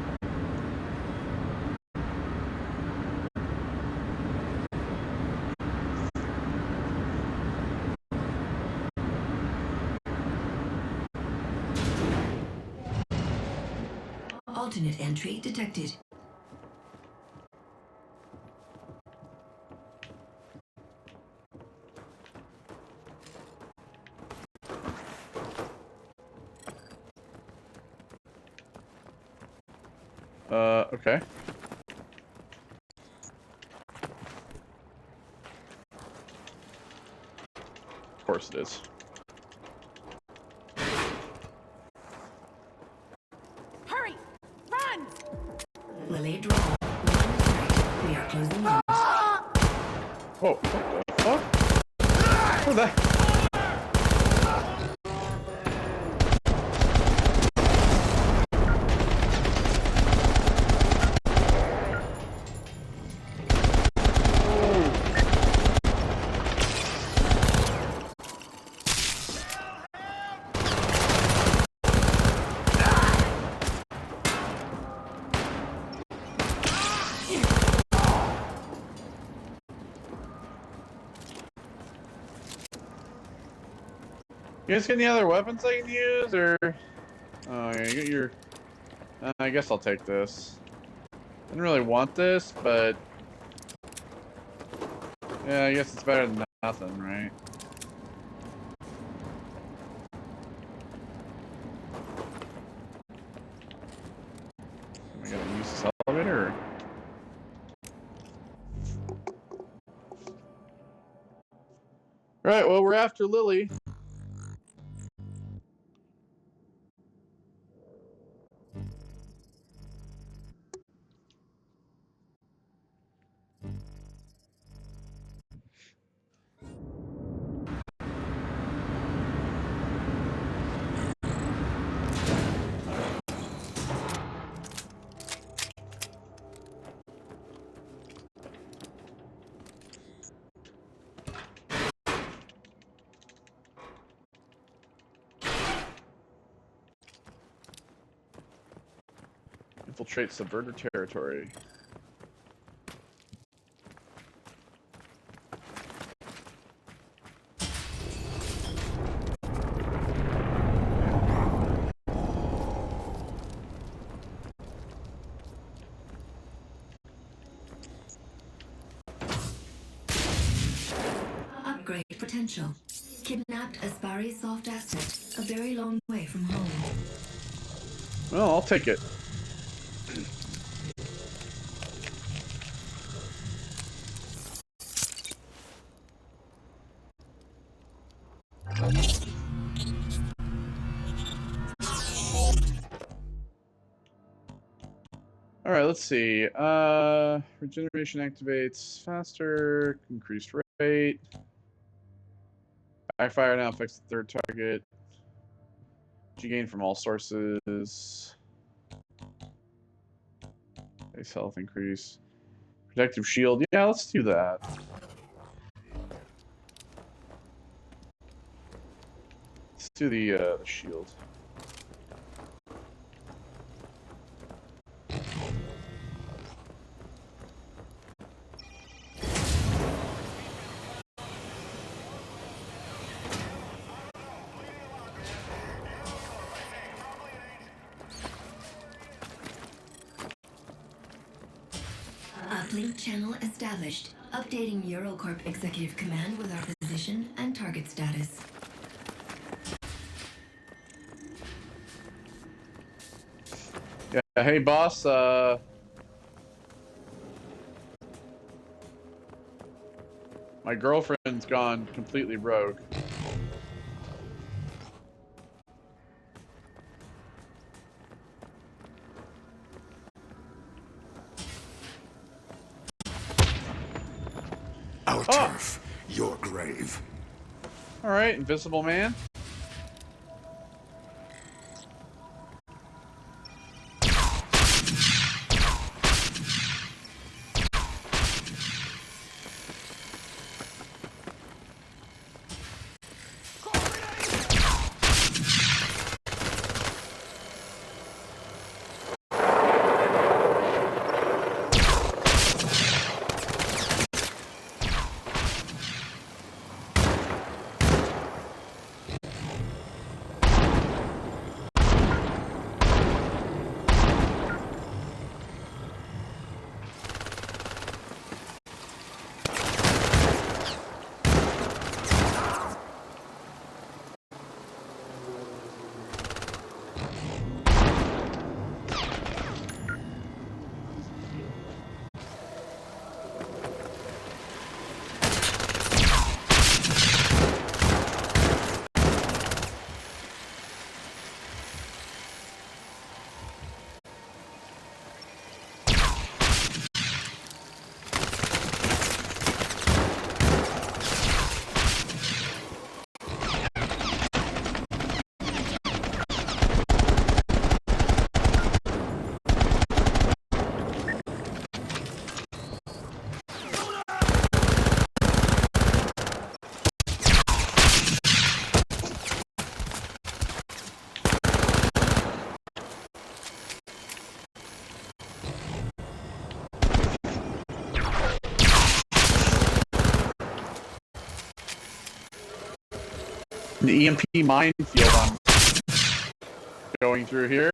Alternate entry detected. Okay. Of course it is. Hurry! Run! Lily draw. We are closing in. Whoa, what the fuck? Where the... You guys got any other weapons I can use, or... Oh, yeah, you get your... I guess I'll take this. Didn't really want this, but... Yeah, I guess it's better than nothing, right? Am I gonna use this elevator, or... Right, well, we're after Lily. Infiltrate subverter territory. Upgrade potential. Kidnapped Aspari soft asset, a very long way from home. Well, I'll take it. All right, let's see. Regeneration activates faster, increased rate. Backfire now affects the third target. G gain from all sources. Base health increase. Protective shield. Yeah, let's do that. Let's do the shield. Uplink channel established. Updating EuroCorp executive command with our position and target status. Yeah, hey boss, my girlfriend's gone completely rogue. Our turf, your grave. All right, invisible man. The EMP minefield I'm going through here.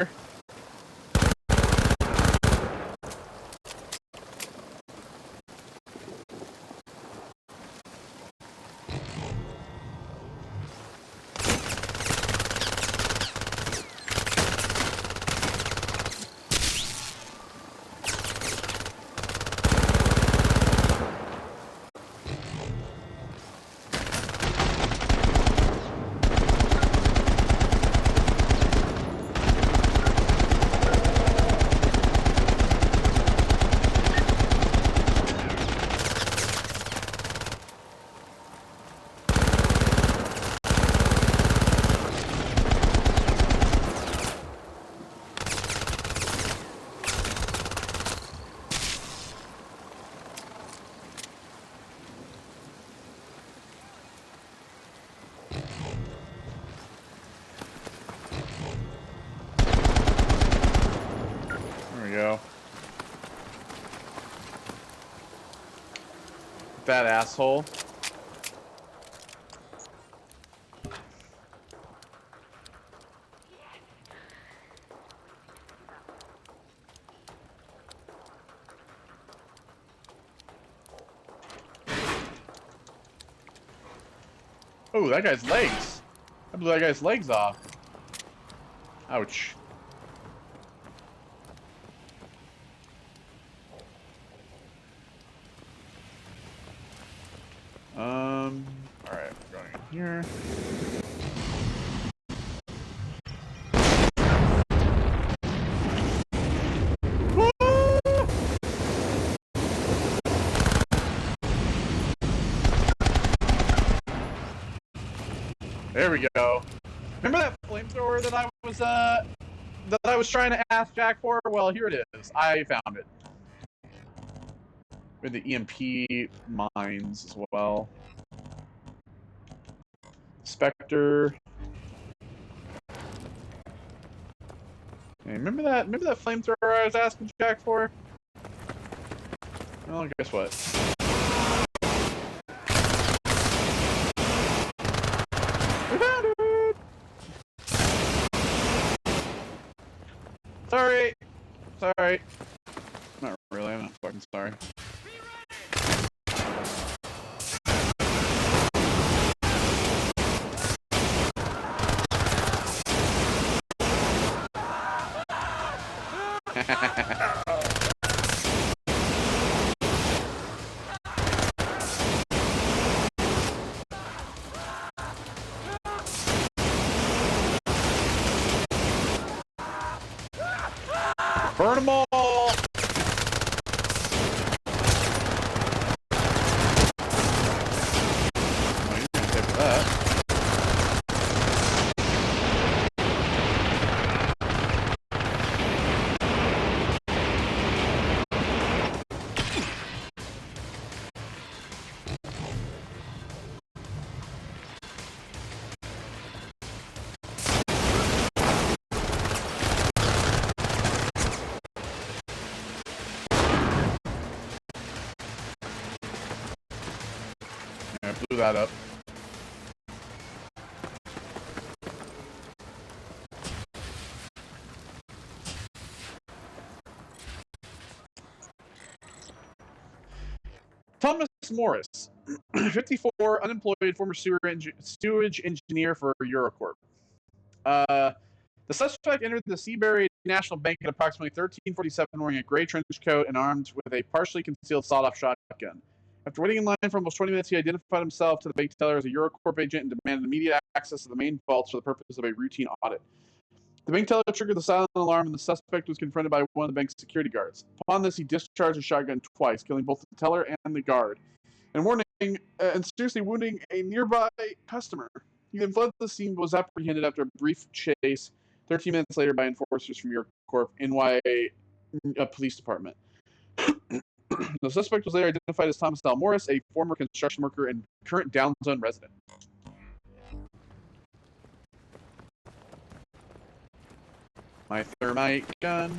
That asshole. Oh, that guy's legs. I blew that guy's legs off. Ouch. Alright, we're going in here. There we go. Remember that flamethrower that I was trying to ask Jack for? Well, here it is. I found it. With the EMP mines as well. Spectre. Hey, remember that flamethrower I was asking Jack for? Well, guess what? We found it! Sorry. Sorry. Not really, I'm not fucking sorry. Burn them all! Oh, you're gonna pay for that. I blew that up. Thomas Morris, 54, unemployed, former sewage engineer for EuroCorp. The suspect entered the Seabury National Bank at approximately 13:47 wearing a gray trench coat and armed with a partially concealed sawed-off shotgun. After waiting in line for almost 20 minutes, he identified himself to the bank teller as a EuroCorp agent and demanded immediate access to the main vaults for the purpose of a routine audit. The bank teller triggered the silent alarm, and the suspect was confronted by one of the bank's security guards. Upon this, he discharged a shotgun twice, killing both the teller and the guard, and seriously wounding a nearby customer. He then fled the scene but was apprehended after a brief chase 13 minutes later by enforcers from EuroCorp NY Police Department. The suspect was later identified as Thomas L. Morris, a former construction worker and current Down Zone resident. My thermite gun.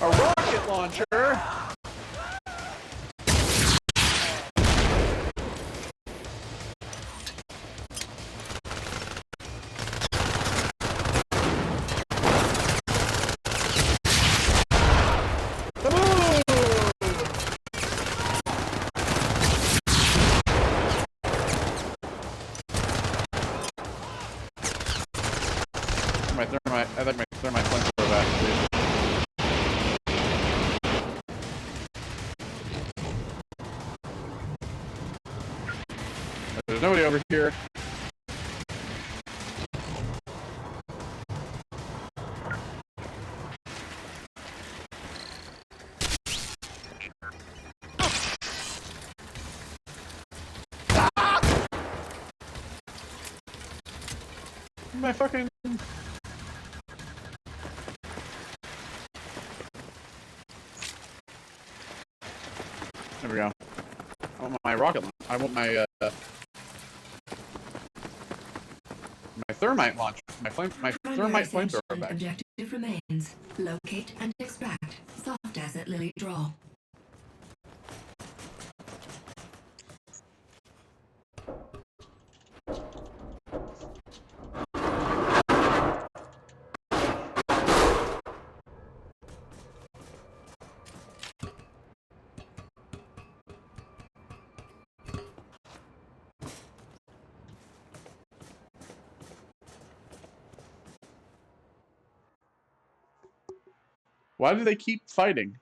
A rocket launcher. I think my thermite flamethrower back, please. There's nobody over here. My fucking... There we go. I want my rocket launcher. I want my thermite launcher. My thermite flamethrower back. Objective remains locate and extract soft asset lily draw. Why do they keep fighting?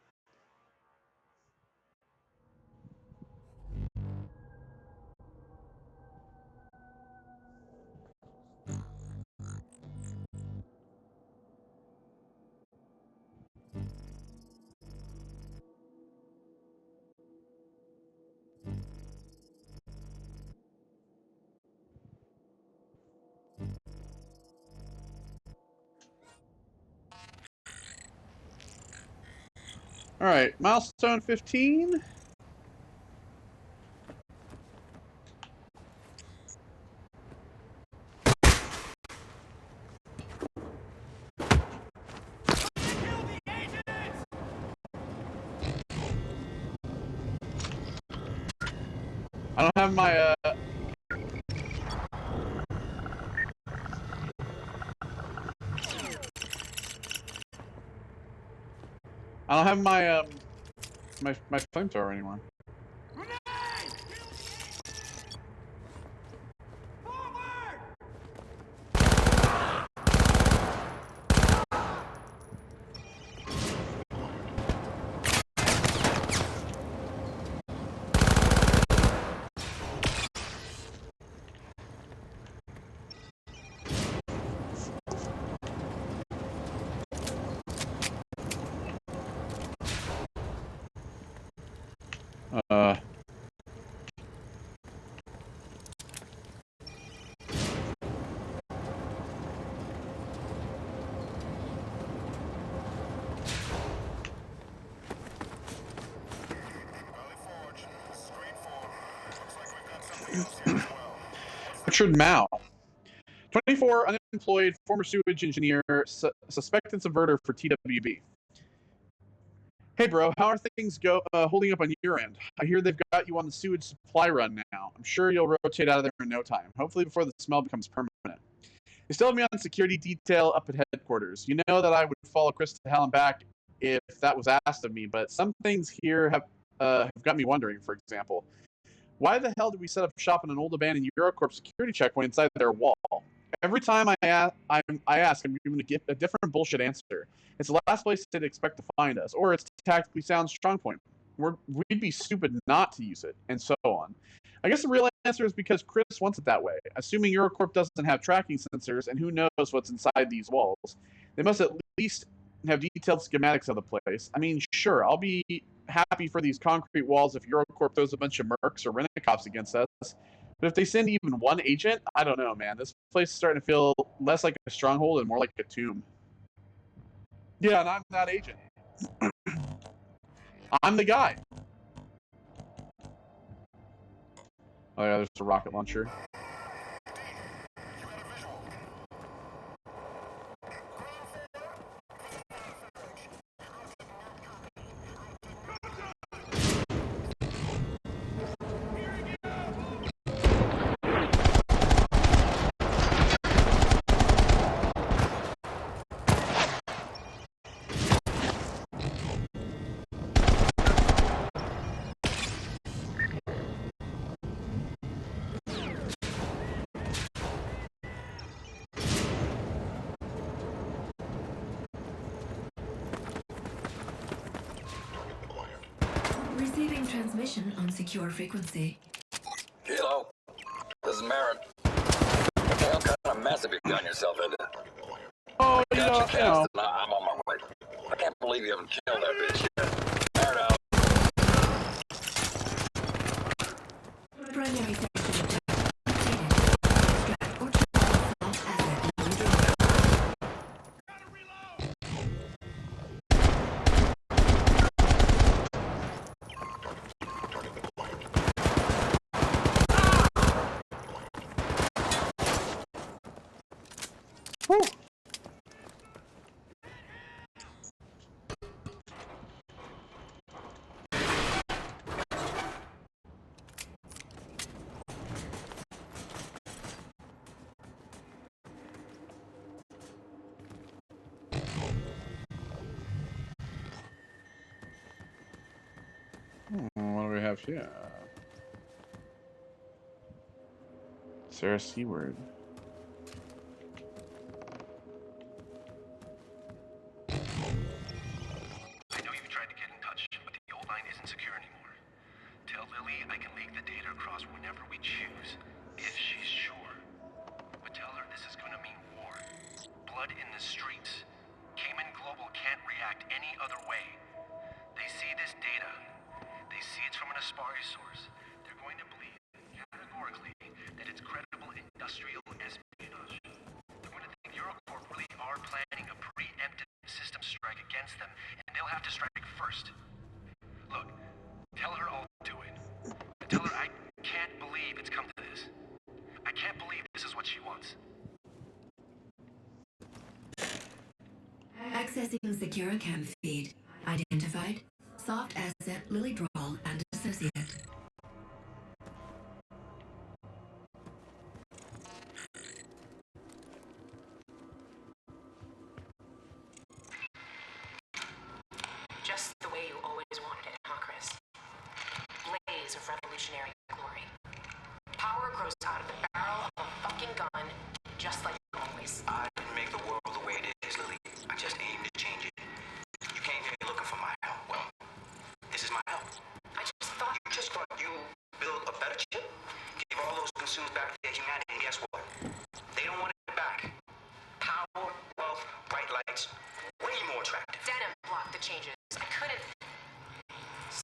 All right, milestone 15. I don't have my I don't have my my flamethrower anymore. Richard Mao, 24, unemployed, former sewage engineer, suspected subverter for TWB. Hey bro, how are things holding up on your end? I hear they've got you on the sewage supply run now. I'm sure you'll rotate out of there in no time, hopefully before the smell becomes permanent. They still have me on security detail up at headquarters. You know that I would follow Chris to hell and back if that was asked of me, but some things here have got me wondering. For example, why the hell did we set up shop in an old abandoned EuroCorp security checkpoint inside their wall? Every time I ask, I'm given a different bullshit answer. It's the last place they'd expect to find us, or it's a tactically sound strong point. We'd be stupid not to use it, and so on. I guess the real answer is because Chris wants it that way. Assuming EuroCorp doesn't have tracking sensors, and who knows what's inside these walls, they must at least have detailed schematics of the place. I mean, sure, I'll be happy for these concrete walls if EuroCorp throws a bunch of mercs or rent-a-cops against us. But if they send even one agent, I don't know, man. This place is starting to feel less like a stronghold and more like a tomb. Yeah, and I'm that agent. I'm the guy. Oh yeah, there's a rocket launcher. Receiving transmission on secure frequency. Hello. This believe you haven't killed that bitch yet. Fire out. Primary section objective completed. Extract or transfer asset withdrawn. Whew. What do we have here? Sarah Seward. I know you've tried to get in touch, but the old line isn't secure anymore. Tell Lily I can leak the data across whenever we choose, if she's sure. But tell her this is gonna mean war. Blood in the streets. Cayman Global can't react any other way. They see this data. They see it's from an Aspari source. They're going to believe, categorically, that it's credible industrial espionage. They're going to think EuroCorp really are planning a preemptive system strike against them, and they'll have to strike first. Look, tell her I'll do it. But tell her I can't believe it's come to this. I can't believe this is what she wants. Accessing secure cam feed. Identified. Soft asset Lily Drawl and associate. Just the way you always wanted it, huh, Chris? Blaze of revolutionary glory. Power grows out of the barrel of a fucking gun, just like always. I didn't make the world the way it is, Lily. I just aim to change it. You came here looking for my help. Well, this is my help. I just thought You just thought you build a better chip? Give all those consumed back to their humanity, and guess what? They don't want it back. Power, wealth, bright lights, way more attractive. Denim blocked the changes. I couldn't.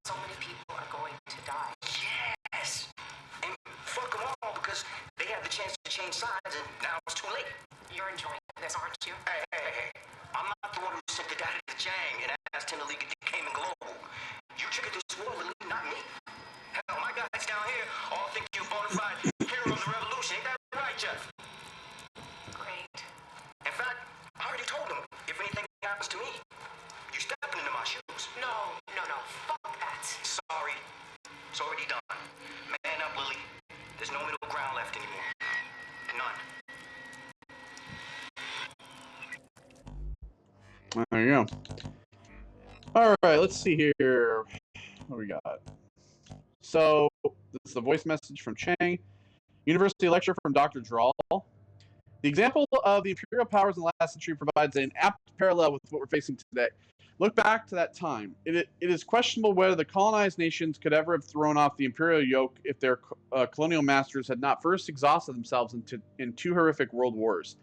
So many people are going to die. Yes! And fuck them all because they had the chance to change sides and now it's too late. You're enjoying this, aren't you? Hey. I'm not the one who sent the data to Jang and asked him to leak it to Cayman Global. You triggered this war, Lily, not me. Hell, my guys down here all think you're bona fide hero of the revolution. Ain't that right, Jeff? Great. In fact, I already told them if anything happens to me, you're stepping into my shoes. No. Fuck that. Sorry. It's already done. Man up, Lily. There's no middle ground left anymore. None. There you go. All right, let's see here. What we got? So, this is the voice message from Chang. University lecture from Dr. Drawl. The example of the imperial powers in the last century provides an apt parallel with what we're facing today. Look back to that time. It is questionable whether the colonized nations could ever have thrown off the imperial yoke if their colonial masters had not first exhausted themselves in two horrific world wars.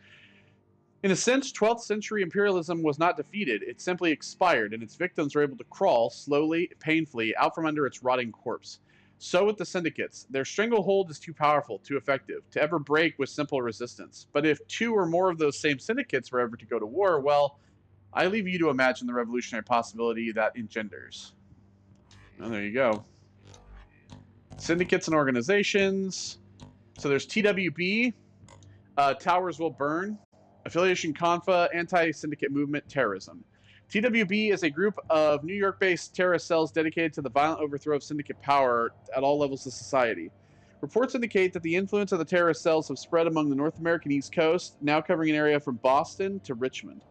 In a sense, 12th century imperialism was not defeated. It simply expired, and its victims were able to crawl, slowly, painfully, out from under its rotting corpse. So with the Syndicates. Their stranglehold is too powerful, too effective, to ever break with simple resistance. But if two or more of those same Syndicates were ever to go to war, well, I leave you to imagine the revolutionary possibility that engenders. Oh, there you go. Syndicates and organizations. So there's TWB, Towers Will Burn, Affiliation Confa, Anti-Syndicate Movement, Terrorism. TWB is a group of New York-based terrorist cells dedicated to the violent overthrow of syndicate power at all levels of society. Reports indicate that the influence of the terrorist cells have spread among the North American East Coast, now covering an area from Boston to Richmond.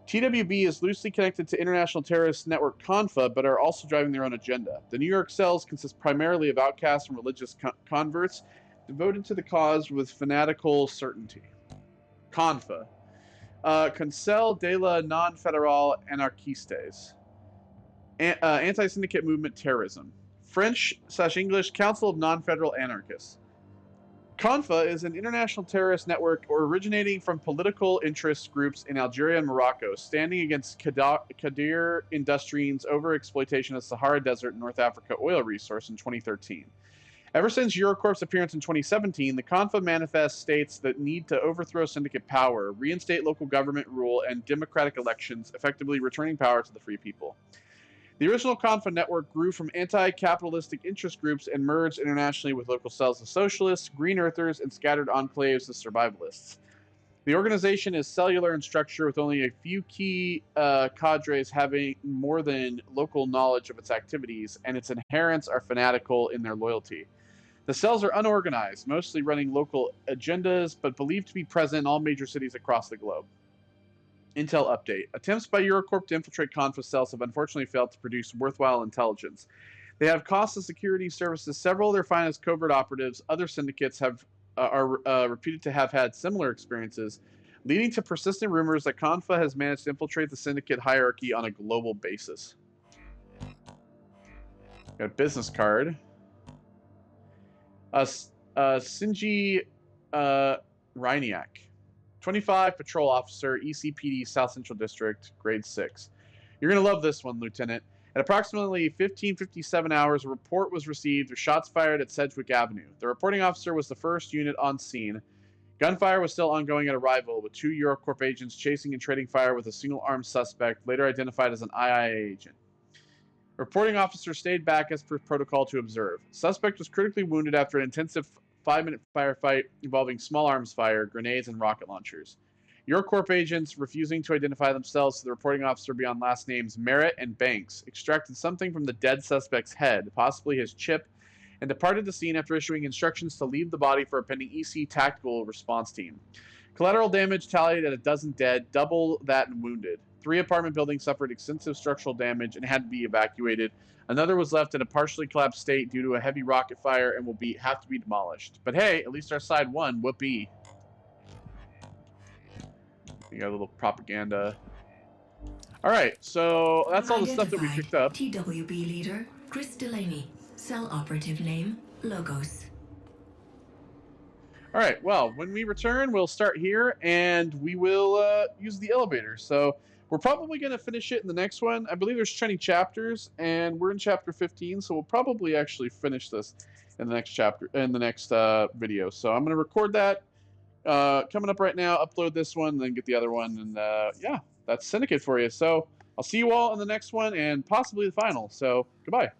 TWB is loosely connected to international terrorist network Confa, but are also driving their own agenda. The New York cells consist primarily of outcasts and religious converts devoted to the cause with fanatical certainty. Confa. Conseil de la Non-Federal Anarchistes. Anti-Syndicate Movement, Terrorism. French/English Council of Non-Federal Anarchists. CONFA is an international terrorist network originating from political interest groups in Algeria and Morocco, standing against Qadir Industries' overexploitation of the Sahara Desert and North Africa oil resource in 2013. Ever since EuroCorp's appearance in 2017, the CONFA manifest states that need to overthrow syndicate power, reinstate local government rule, and democratic elections, effectively returning power to the free people. The original CONFA network grew from anti-capitalistic interest groups and merged internationally with local cells of socialists, green earthers, and scattered enclaves of survivalists. The organization is cellular in structure, with only a few key cadres having more than local knowledge of its activities, and its adherents are fanatical in their loyalty. The cells are unorganized, mostly running local agendas, but believed to be present in all major cities across the globe. Intel update. Attempts by EuroCorp to infiltrate CONFA cells have unfortunately failed to produce worthwhile intelligence. They have cost the security services several of their finest covert operatives. Other syndicates are reputed to have had similar experiences, leading to persistent rumors that CONFA has managed to infiltrate the syndicate hierarchy on a global basis. Got a business card. Sinji Reiniak, 25, patrol officer, ECPD South Central District, grade 6. You're going to love this one, Lieutenant. At approximately 15:57 hours, a report was received with shots fired at Sedgwick Avenue. The reporting officer was the first unit on scene. Gunfire was still ongoing at arrival, with 2 EuroCorp agents chasing and trading fire with a single-armed suspect, later identified as an IIA agent. Reporting officer stayed back as per protocol to observe. Suspect was critically wounded after an intensive 5-minute firefight involving small arms fire, grenades, and rocket launchers. EuroCorp agents, refusing to identify themselves to the reporting officer beyond last names Merritt and Banks, extracted something from the dead suspect's head, possibly his chip, and departed the scene after issuing instructions to leave the body for a pending EC tactical response team. Collateral damage tallied at a dozen dead, double that in wounded. 3 apartment buildings suffered extensive structural damage and had to be evacuated. Another was left in a partially collapsed state due to a heavy rocket fire and will have to be demolished. But hey, at least our side won. Whoopee. We got a little propaganda. All right, so that's all the stuff that we picked up. TWB leader Chris Delaney. Cell operative name Logos. All right, well, when we return, we'll start here and we will use the elevator. So we're probably going to finish it in the next one. I believe there's 20 chapters, and we're in chapter 15, so we'll probably actually finish this in the next chapter, in the next video. So I'm going to record that coming up right now, upload this one, then get the other one, and yeah, that's Syndicate for you. So I'll see you all in the next one, and possibly the final. So goodbye.